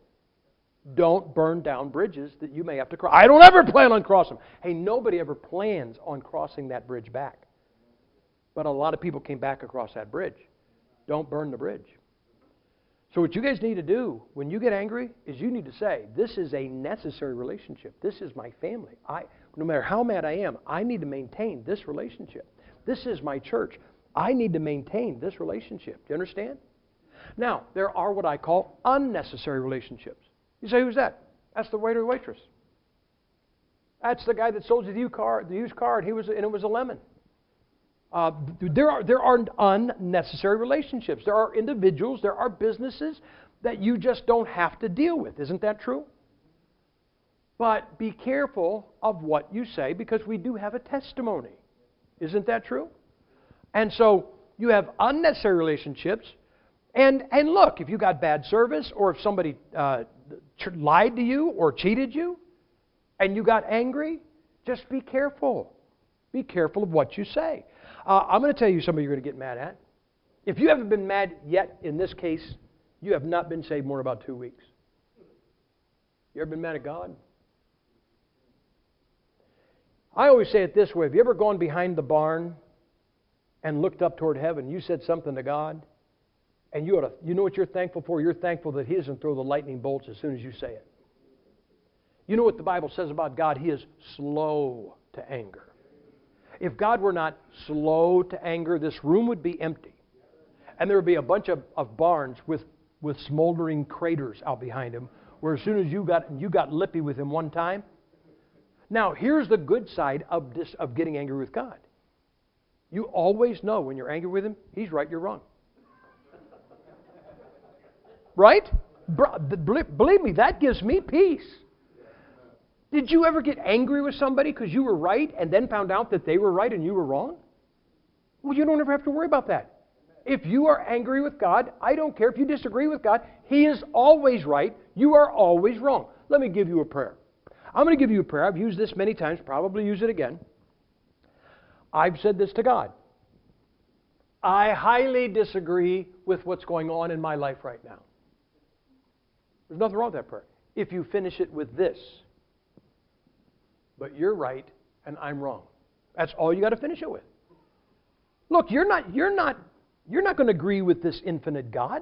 Don't burn down bridges that you may have to cross. I don't ever plan on crossing them. Hey, nobody ever plans on crossing that bridge back. But a lot of people came back across that bridge. Don't burn the bridge. So what you guys need to do when you get angry is you need to say, this is a necessary relationship. This is my family. No matter how mad I am, I need to maintain this relationship. This is my church. I need to maintain this relationship. Do you understand? Now, there are what I call unnecessary relationships. You say, who's that? That's the waiter or waitress. That's the guy that sold you the used car, and it was a lemon. There are unnecessary relationships. There are individuals, there are businesses that you just don't have to deal with. Isn't that true? But be careful of what you say because we do have a testimony. Isn't that true? And so you have unnecessary relationships. And look, if you got bad service or if somebody lied to you or cheated you and you got angry, just be careful. Be careful of what you say. I'm going to tell you somebody you're going to get mad at. If you haven't been mad yet in this case, you have not been saved more than about 2 weeks. You ever been mad at God? I always say it this way. Have you ever gone behind the barn and looked up toward heaven? You said something to God. And you know what you're thankful for? You're thankful that He doesn't throw the lightning bolts as soon as you say it. You know what the Bible says about God? He is slow to anger. If God were not slow to anger, this room would be empty. And there would be a bunch of barns with smoldering craters out behind them, where as soon as you got lippy with Him one time. Now, here's the good side of getting angry with God. You always know when you're angry with Him, He's right, you're wrong. Right? Believe me, that gives me peace. Did you ever get angry with somebody because you were right and then found out that they were right and you were wrong? Well, you don't ever have to worry about that. If you are angry with God, I don't care if you disagree with God. He is always right. You are always wrong. Let me give you a prayer. I'm going to give you a prayer. I've used this many times, probably use it again. I've said this to God. I highly disagree with what's going on in my life right now. There's nothing wrong with that prayer. If you finish it with this, but you're right and I'm wrong. That's all you got to finish it with. Look, you're not going to agree with this infinite God.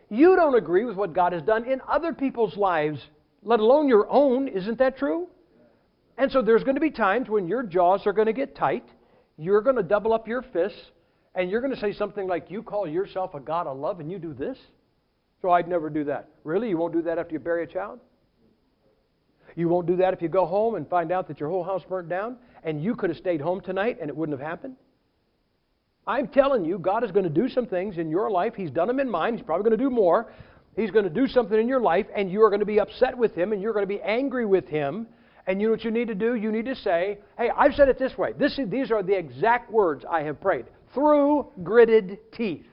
You don't agree with what God has done in other people's lives, let alone your own. Isn't that true? And so there's going to be times when your jaws are going to get tight. You're going to double up your fists, and you're going to say something like, you call yourself a God of love and you do this? So I'd never do that. Really? You won't do that after you bury a child? You won't do that if you go home and find out that your whole house burnt down and you could have stayed home tonight and it wouldn't have happened? I'm telling you, God is going to do some things in your life. He's done them in mine. He's probably going to do more. He's going to do something in your life, and you are going to be upset with Him, and you're going to be angry with Him. And you know what you need to do? You need to say, hey, I've said it this way. These are the exact words I have prayed. Through gritted teeth.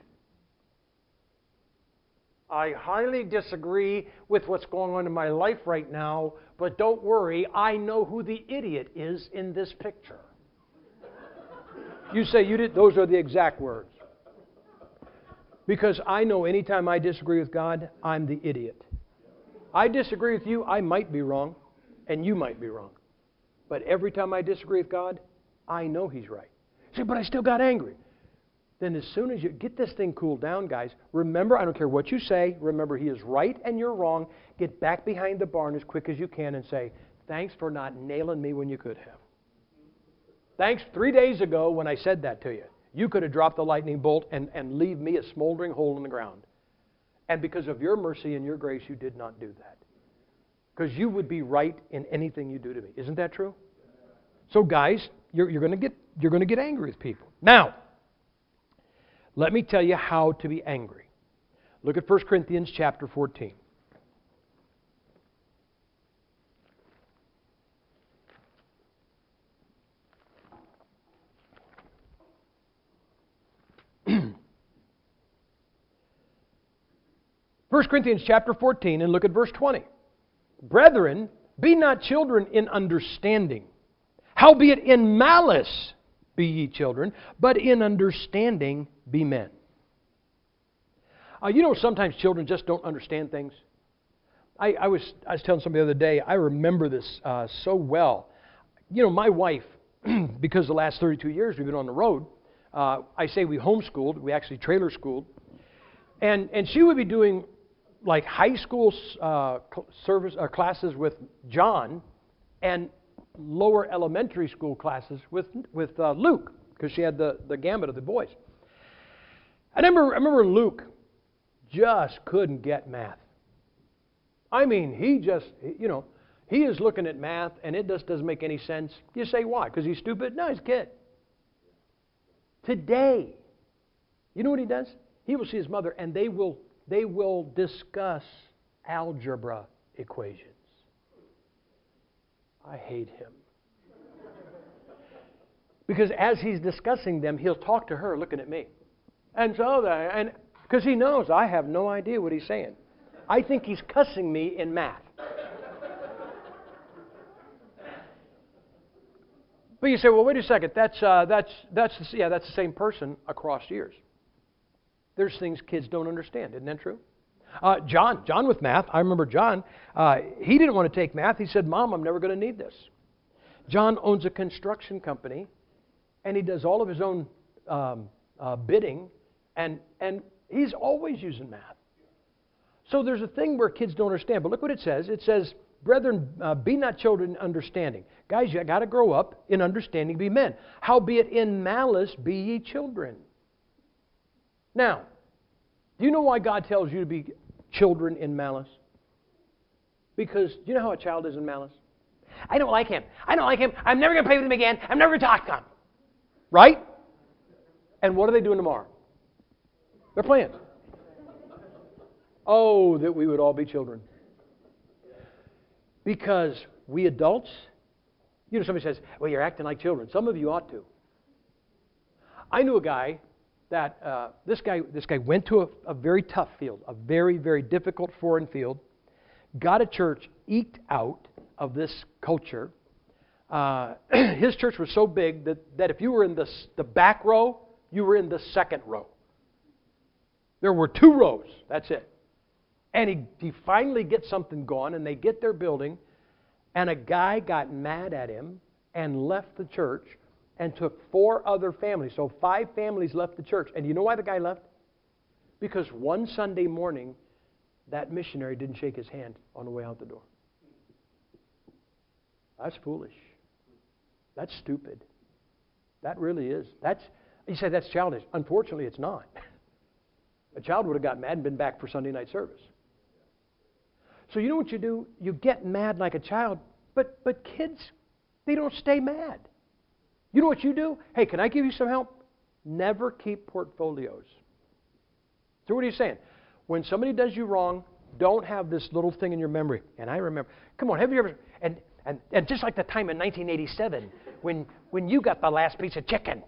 I highly disagree with what's going on in my life right now, but don't worry, I know who the idiot is in this picture. You say you did. Those are the exact words. Because I know anytime I disagree with God, I'm the idiot. I disagree with you, I might be wrong, and you might be wrong. But every time I disagree with God, I know He's right. You say, but I still got angry. Then as soon as you get this thing cooled down, guys, remember, I don't care what you say, remember He is right and you're wrong. Get back behind the barn as quick as you can and say, thanks for not nailing me when you could have. Thanks 3 days ago when I said that to you. You could have dropped the lightning bolt and leave me a smoldering hole in the ground. And because of your mercy and your grace, you did not do that. Because you would be right in anything you do to me. Isn't that true? So guys, you're going to get angry with people. Now, let me tell you how to be angry. Look at 1 Corinthians chapter 14. First Corinthians chapter 14, and look at verse 20. Brethren, be not children in understanding. Howbeit in malice be ye children, but in understanding be men. You know, sometimes children just don't understand things. I was telling somebody the other day, I remember this so well. You know, my wife, because the last 32 years we've been on the road, I say we homeschooled, we actually trailer schooled, and she would be doing like high school classes with John and lower elementary school classes with Luke, because she had the gamut of the boys. I remember Luke just couldn't get math. I mean, he is looking at math and it just doesn't make any sense. You say, why? Because he's stupid? No, he's a kid. Today, you know what he does? He will see his mother and they will discuss algebra equations. I hate him. Because as he's discussing them, he'll talk to her looking at me. And because he knows I have no idea what he's saying. I think he's cussing me in math. But you say, well, wait a second. That's the same person across years. There's things kids don't understand. Isn't that true? John with math. I remember John. He didn't want to take math. He said, Mom, I'm never going to need this. John owns a construction company, and he does all of his own bidding, and he's always using math. So there's a thing where kids don't understand. But look what it says. It says, brethren, be not children in understanding. Guys, you got to grow up in understanding, be men. Howbeit in malice be ye children. Now, do you know why God tells you to be children in malice? Because do you know how a child is in malice? I don't like him. I don't like him. I'm never going to play with him again. I'm never going to talk to him. Right? And what are they doing tomorrow? They're playing. Oh, that we would all be children. Because we adults, you know, somebody says, well, you're acting like children. Some of you ought to. I knew a guy that this guy went to a very tough field, a very, very difficult foreign field, got a church eked out of this culture. His church was so big that if you were in the back row, you were in the second row. There were 2 rows. That's it. And he finally gets something going, and they get their building, and a guy got mad at him and left the church and took 4 other families. So 5 families left the church. And you know why the guy left? Because one Sunday morning, that missionary didn't shake his hand on the way out the door. That's foolish. That's stupid. That really is. You say that's childish. Unfortunately, it's not. A child would have got mad and been back for Sunday night service. So you know what you do? You get mad like a child, but kids, they don't stay mad. You know what you do? Hey, can I give you some help? Never keep portfolios. So what are you saying? When somebody does you wrong, don't have this little thing in your memory. And I remember, come on, have you ever, and just like the time in 1987 when you got the last piece of chicken.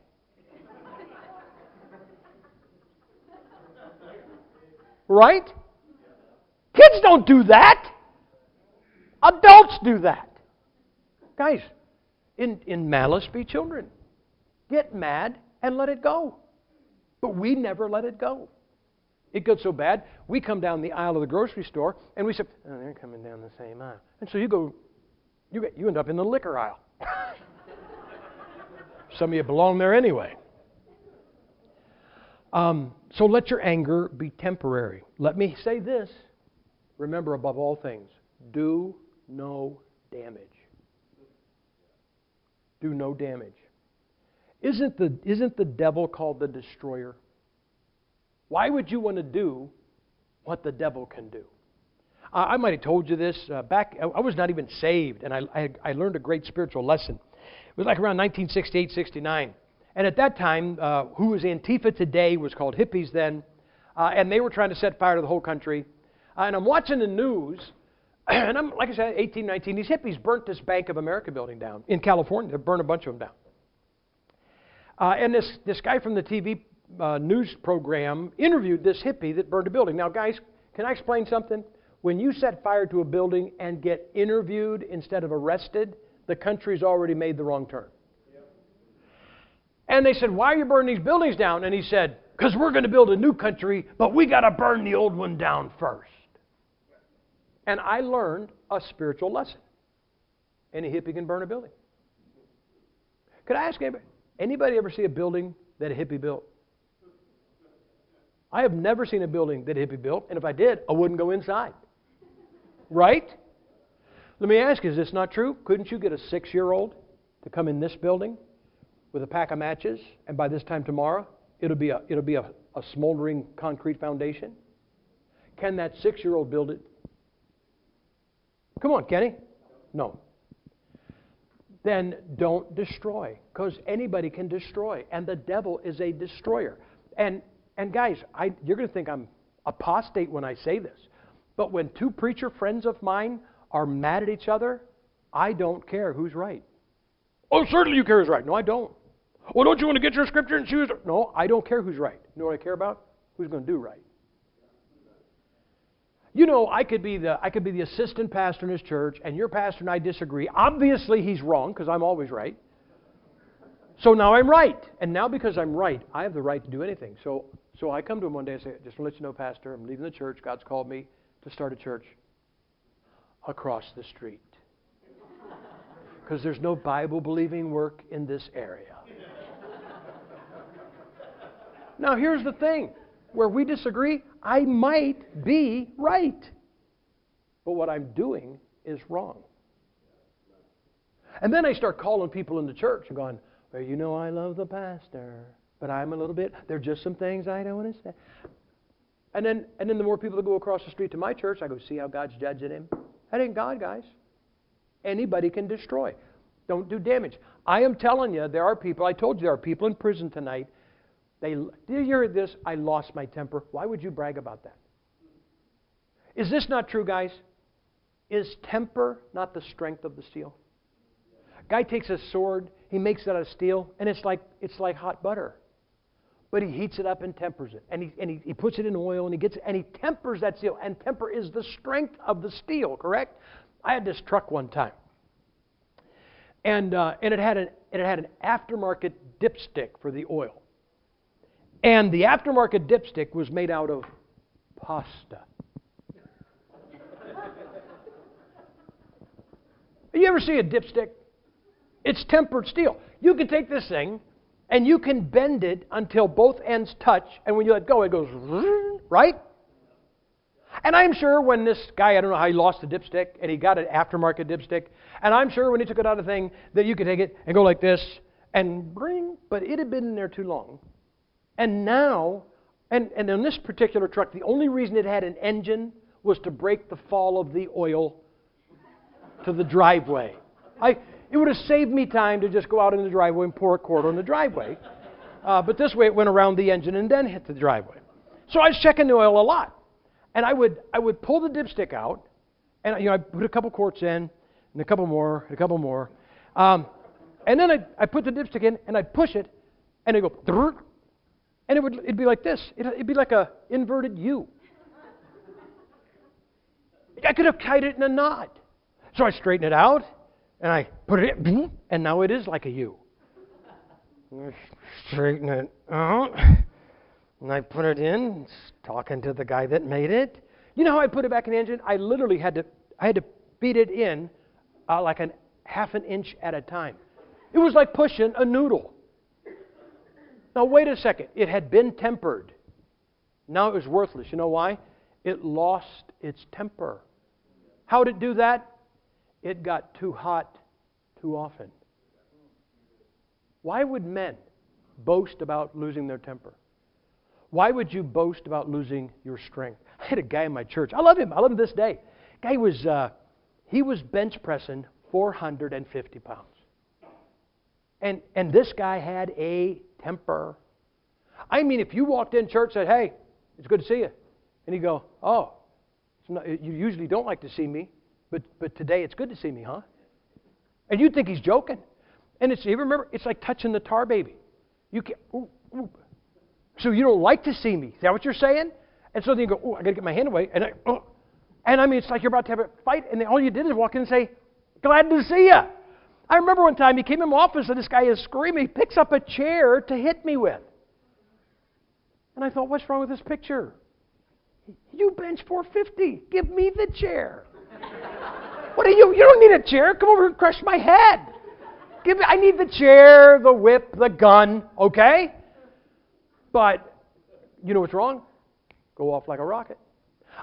Right? Kids don't do that. Adults do that. Guys, in malice be children. Get mad and let it go. But we never let it go. It got so bad, we come down the aisle of the grocery store and we say, oh, they're coming down the same aisle. And so you end up in the liquor aisle. Some of you belong there anyway. So let your anger be temporary. Let me say this. Remember, above all things, do no damage. Do no damage. Isn't the devil called the destroyer? Why would you want to do what the devil can do? I might have told you this back. I was not even saved, and I learned a great spiritual lesson. It was like around 1968, 69. And at that time, who was Antifa today was called hippies then, and they were trying to set fire to the whole country. And I'm watching the news, and I'm, like I said, 18, 19. These hippies burnt this Bank of America building down in California. They burned a bunch of them down. And this guy from the TV news program interviewed this hippie that burned a building. Now, guys, can I explain something? When you set fire to a building and get interviewed instead of arrested, the country's already made the wrong turn. And they said, why are you burning these buildings down? And he said, because we're going to build a new country, but we got to burn the old one down first. And I learned a spiritual lesson. Any hippie can burn a building. Could I ask anybody ever see a building that a hippie built? I have never seen a building that a hippie built, and if I did, I wouldn't go inside. Right? Let me ask you, is this not true? Couldn't you get a 6-year-old to come in this building with a pack of matches, and by this time tomorrow, it'll be a smoldering concrete foundation? Can that 6-year-old build it? Come on, can he? No. Then don't destroy, because anybody can destroy, and the devil is a destroyer. And guys, you're going to think I'm apostate when I say this, but when two preacher friends of mine are mad at each other, I don't care who's right. Oh, certainly you care who's right. No, I don't. Oh, don't you want to get your scripture and choose? No, I don't care who's right. You know what I care about? Who's going to do right. You know, I could be the assistant pastor in his church, and your pastor and I disagree. Obviously, he's wrong, because I'm always right. So now I'm right. And now because I'm right, I have the right to do anything. So I come to him one day and say, just to let you know, Pastor, I'm leaving the church. God's called me to start a church across the street. Because there's no Bible-believing work in this area. Now, here's the thing. Where we disagree, I might be right. But what I'm doing is wrong. And then I start calling people in the church and going, well, you know I love the pastor, but I'm a little bit, there are just some things I don't want to say. And then the more people that go across the street to my church, I go, see how God's judging him? That ain't God, guys. Anybody can destroy. Don't do damage. I am telling you, there are people, I told you there are people in prison tonight. Did you hear this? I lost my temper. Why would you brag about that? Is this not true, guys? Is temper not the strength of the steel? Guy takes a sword, he makes it out of steel, and it's like hot butter. But he heats it up and tempers it. And he puts it in oil and he tempers that steel. And temper is the strength of the steel, correct? I had this truck one time. And it had an aftermarket dipstick for the oil. And the aftermarket dipstick was made out of pasta. You ever see a dipstick? It's tempered steel. You can take this thing and you can bend it until both ends touch, and when you let go, it goes, right? And I'm sure when this guy, I don't know how he lost the dipstick, and he got an aftermarket dipstick, and I'm sure when he took it out of the thing that you could take it and go like this and bring, but it had been in there too long. And now, and on this particular truck, the only reason it had an engine was to break the fall of the oil to the driveway. It would have saved me time to just go out in the driveway and pour a quart on the driveway. But this way it went around the engine and then hit the driveway. So I was checking the oil a lot. And I would pull the dipstick out, and I put a couple quarts in, and a couple more, and a couple more. And then I put the dipstick in, and I'd push it, and it'd go, and it'd be like this. It'd be like a inverted U. I could have tied it in a knot. So I straighten it out, and I put it in, and now it is like a U. Straighten it out, and I put it in, talking to the guy that made it. You know how I put it back in the engine? I literally had to feed it in like a half an inch at a time. It was like pushing a noodle. Now wait a second. It had been tempered. Now it was worthless. You know why? It lost its temper. How did it do that? It got too hot too often. Why would men boast about losing their temper? Why would you boast about losing your strength? I had a guy in my church. I love him. I love him this day. Guy was he was bench pressing 450 pounds. And this guy had a temper. I mean, if you walked in church and said, "Hey, it's good to see you," and he'd go, "Oh, you usually don't like to see me, but today it's good to see me, huh?" And you'd think he's joking. And you remember, it's like touching the tar baby. You can't. Ooh, ooh. So you don't like to see me? Is that what you're saying? And so then you go, "Oh, I got to get my hand away," and I mean, it's like you're about to have a fight, and all you did is walk in and say, "Glad to see you." I remember one time he came in my office and this guy is screaming. He picks up a chair to hit me with. And I thought, what's wrong with this picture? You bench 450. Give me the chair. What are you? You don't need a chair. Come over and crush my head. I need the chair, the whip, the gun, okay? But you know what's wrong? Go off like a rocket.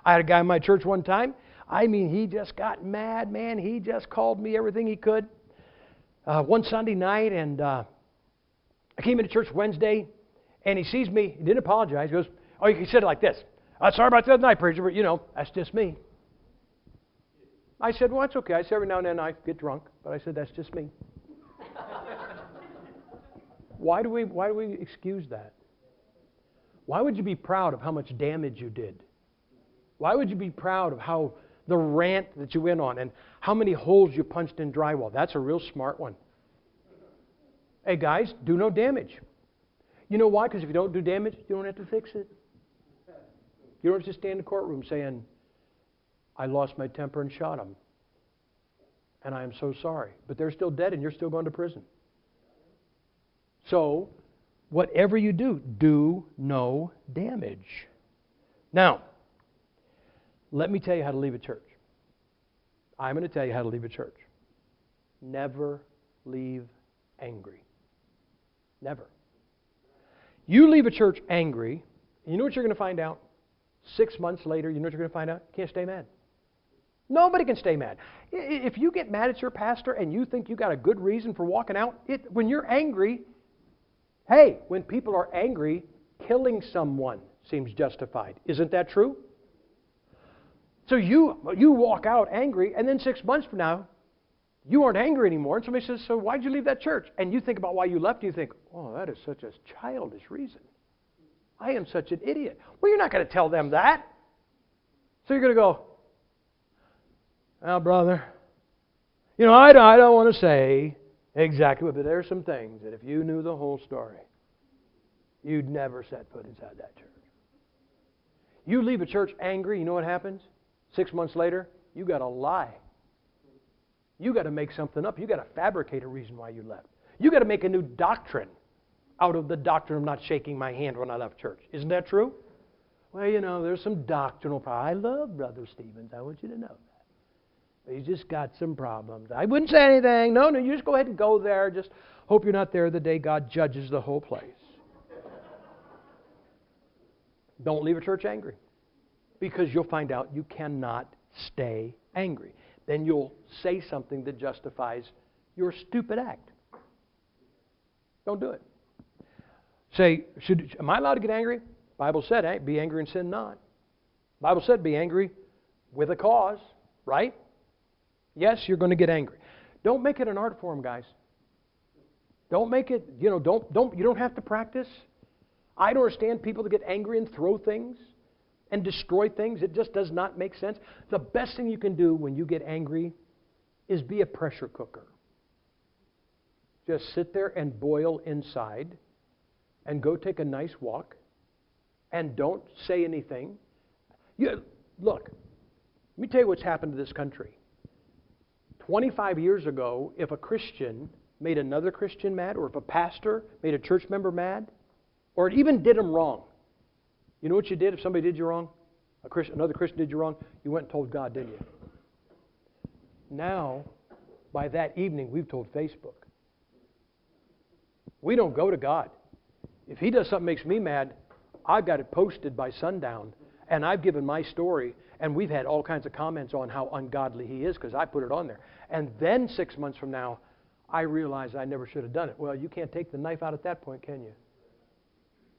I had a guy in my church one time. I mean, he just got mad, man. He just called me everything he could. One Sunday night, and I came into church Wednesday, and he sees me. He didn't apologize. He goes, he said it like this. "Sorry about the other night, preacher, but that's just me." I said, "Well, that's okay." I said, "Every now and then I get drunk," but I said, "That's just me." Why do we excuse that? Why would you be proud of how much damage you did? Why would you be proud of how the rant that you went on and how many holes you punched in drywall? That's a real smart one. Hey guys, do no damage. You know why? Because if you don't do damage, you don't have to fix it. You don't have to stand in the courtroom saying, "I lost my temper and shot him, and I am so sorry." But they're still dead and you're still going to prison. So, whatever you do, do no damage. Now, let me tell you how to leave a church. I'm going to tell you how to leave a church. Never leave angry. Never. You leave a church angry, and you know what you're going to find out? 6 months later, you know what you're going to find out? You can't stay mad. Nobody can stay mad. If you get mad at your pastor and you think you got a good reason for walking out, when you're angry, hey, when people are angry, killing someone seems justified. Isn't that true? So you walk out angry, and then 6 months from now, you aren't angry anymore. And somebody says, "So why'd you leave that church?" And you think about why you left, and you think, "Oh, that is such a childish reason. I am such an idiot." Well, you're not going to tell them that. So you're going to go, "Well, brother, I don't want to say exactly what, but there are some things that if you knew the whole story, you'd never set foot inside that church." You leave a church angry, you know what happens? 6 months later, you got to lie. You got to make something up. You got to fabricate a reason why you left. You got to make a new doctrine out of the doctrine of not shaking my hand when I left church. Isn't that true? Well, there's some doctrinal problems. I love Brother Stevens. I want you to know that. But he's just got some problems. I wouldn't say anything. No, you just go ahead and go there. Just hope you're not there the day God judges the whole place. Don't leave a church angry, because you'll find out you cannot stay angry. Then you'll say something that justifies your stupid act. Don't do it. Say, am I allowed to get angry? The Bible said, hey, be angry and sin not. The Bible said, be angry with a cause, right? Yes, you're going to get angry. Don't make it an art form, guys. Don't make it, you don't have to practice. I don't understand people that get angry and throw things and destroy things. It just does not make sense. The best thing you can do when you get angry is be a pressure cooker. Just sit there and boil inside and go take a nice walk and don't say anything. Look, me tell you what's happened to this country. 25 years ago, if a Christian made another Christian mad, or if a pastor made a church member mad, or it even did them wrong, you know what you did if somebody did you wrong? Another Christian did you wrong? You went and told God, didn't you? Now, by that evening, we've told Facebook. We don't go to God. If He does something that makes me mad, I've got it posted by sundown, and I've given my story, and we've had all kinds of comments on how ungodly he is because I put it on there. And then 6 months from now, I realize I never should have done it. Well, you can't take the knife out at that point, can you?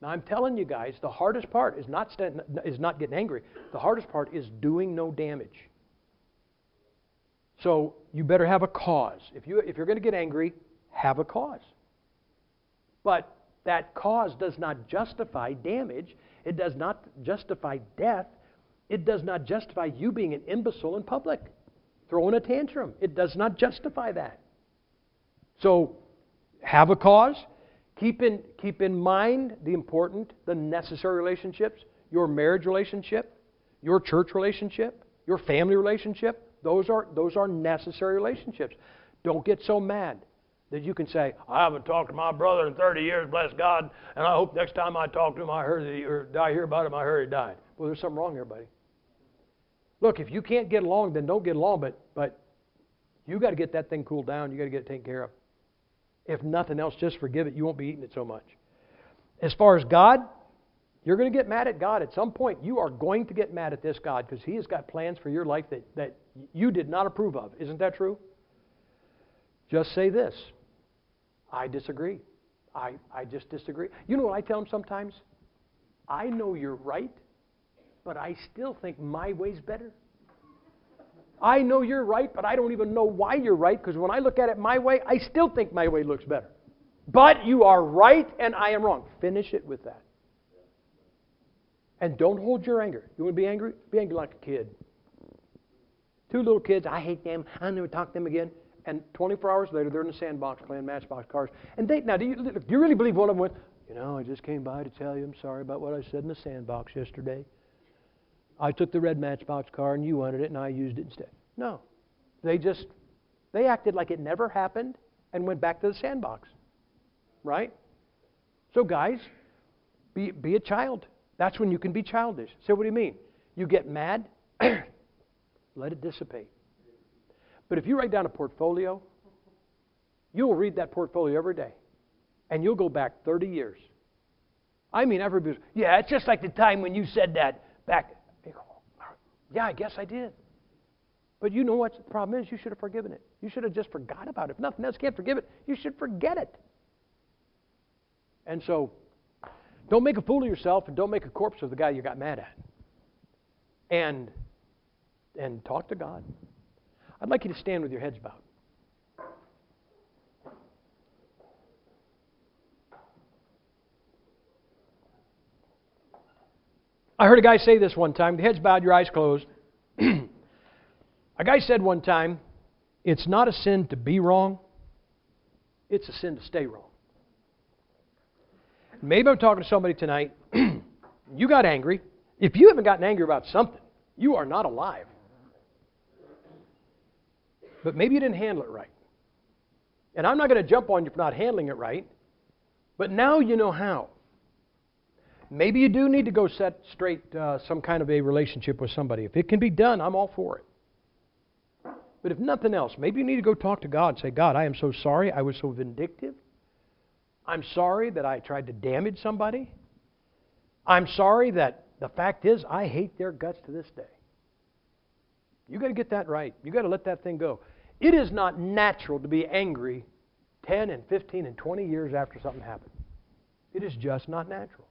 Now, I'm telling you guys, the hardest part is not getting angry. The hardest part is doing no damage. So you better have a cause. If you're going to get angry, have a cause. But that cause does not justify damage. It does not justify death. It does not justify you being an imbecile in public, throwing a tantrum. It does not justify that. So have a cause. Keep in mind the necessary relationships, your marriage relationship, your church relationship, your family relationship. Those are necessary relationships. Don't get so mad that you can say, I haven't talked to my brother in 30 years, bless God, and I hope next time I talk to him, I hear about him, I heard he died. Well, there's something wrong here, buddy. Look, if you can't get along, then don't get along, but you got to get that thing cooled down. You got to get it taken care of. If nothing else, just forgive it. You won't be eating it so much. As far as God, you're going to get mad at God. At some point, you are going to get mad at this God because He has got plans for your life that you did not approve of. Isn't that true? Just say this. I disagree. I just disagree. You know what I tell them sometimes? I know you're right, but I still think my way's better. I know you're right, but I don't even know why you're right, because when I look at it my way, I still think my way looks better. But you are right and I am wrong. Finish it with that. And don't hold your anger. You want to be angry? Be angry like a kid. 2 little kids, I hate them, I'll never talk to them again. And 24 hours later, they're in the sandbox playing Matchbox cars. And do you really believe one of them went, I just came by to tell you I'm sorry about what I said in the sandbox yesterday. I took the red Matchbox car and you wanted it and I used it instead. No. They acted like it never happened and went back to the sandbox. Right? So guys, be a child. That's when you can be childish. So what do you mean? You get mad, let it dissipate. But if you write down a portfolio, you'll read that portfolio every day. And you'll go back 30 years. I mean, everybody's, yeah, it's just like the time when you said that back. Yeah, I guess I did. But you know what the problem is? You should have forgiven it. You should have just forgot about it. If nothing else, can't forgive it. You should forget it. And so, don't make a fool of yourself and don't make a corpse of the guy you got mad at. And talk to God. I'd like you to stand with your heads bowed. I heard a guy say this one time, the heads bowed, your eyes closed. A guy said one time, it's not a sin to be wrong, it's a sin to stay wrong. Maybe I'm talking to somebody tonight, you got angry. If you haven't gotten angry about something, you are not alive. But maybe you didn't handle it right. And I'm not going to jump on you for not handling it right, but now you know how. Maybe you do need to go set straight some kind of a relationship with somebody. If it can be done, I'm all for it. But if nothing else, maybe you need to go talk to God and say, God, I am so sorry I was so vindictive. I'm sorry that I tried to damage somebody. I'm sorry that the fact is I hate their guts to this day. You got to get that right. You got to let that thing go. It is not natural to be angry 10 and 15 and 20 years after something happened. It is just not natural.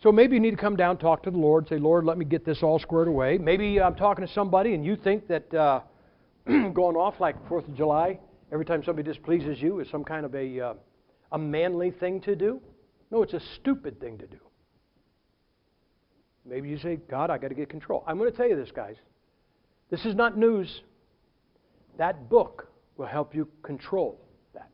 So maybe you need to come down, talk to the Lord, say, Lord, let me get this all squared away. Maybe I'm talking to somebody and you think that going off like 4th of July, every time somebody displeases you is some kind of a manly thing to do. No, it's a stupid thing to do. Maybe you say, God, I got to get control. I'm going to tell you this, guys. This is not news. That book will help you control that.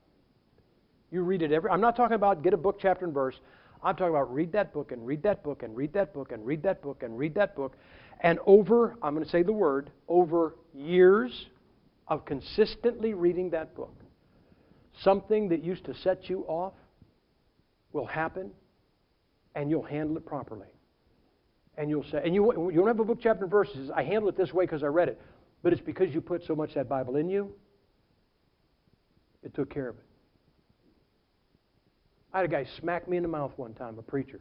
You read it I'm not talking about get a book, chapter, and verse. I'm talking about read that book and read that book and read that book and read that book and read that book. And over, I'm going to say the word, over years of consistently reading that book, something that used to set you off will happen, and you'll handle it properly. And you'll say, and you don't have a book, chapter, and verses. I handle it this way because I read it. But it's because you put so much of that Bible in you, it took care of it. I had a guy smack me in the mouth one time, a preacher,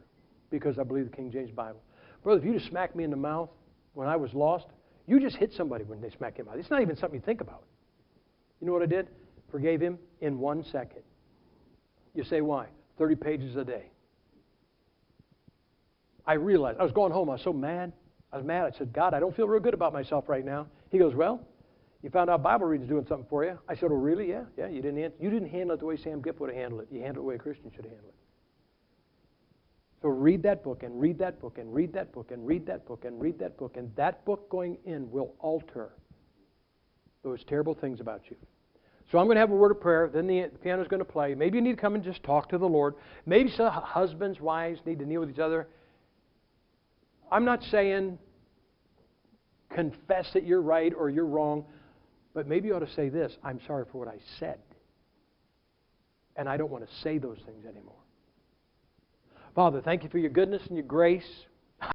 because I believe the King James Bible. Brother, if you just smacked me in the mouth when I was lost, you just hit somebody when they smack you in the mouth. It's not even something you think about. You know what I did? Forgave him in 1 second. You say why? 30 pages a day. I realized, I was going home, I was so mad. I was mad. I said, God, I don't feel real good about myself right now. He goes, well, you found out Bible reading's doing something for you. I said, oh, really? Yeah. You didn't handle it the way Sam Gipp would have handled it. You handled it the way a Christian should handle it. So read that book and read that book and read that book and read that book and read that book. And that book going in will alter those terrible things about you. So I'm going to have a word of prayer. Then the piano's going to play. Maybe you need to come and just talk to the Lord. Maybe some husbands, wives need to kneel with each other. I'm not saying confess that you're right or you're wrong, but maybe you ought to say this: I'm sorry for what I said, and I don't want to say those things anymore. Father, thank you for your goodness and your grace.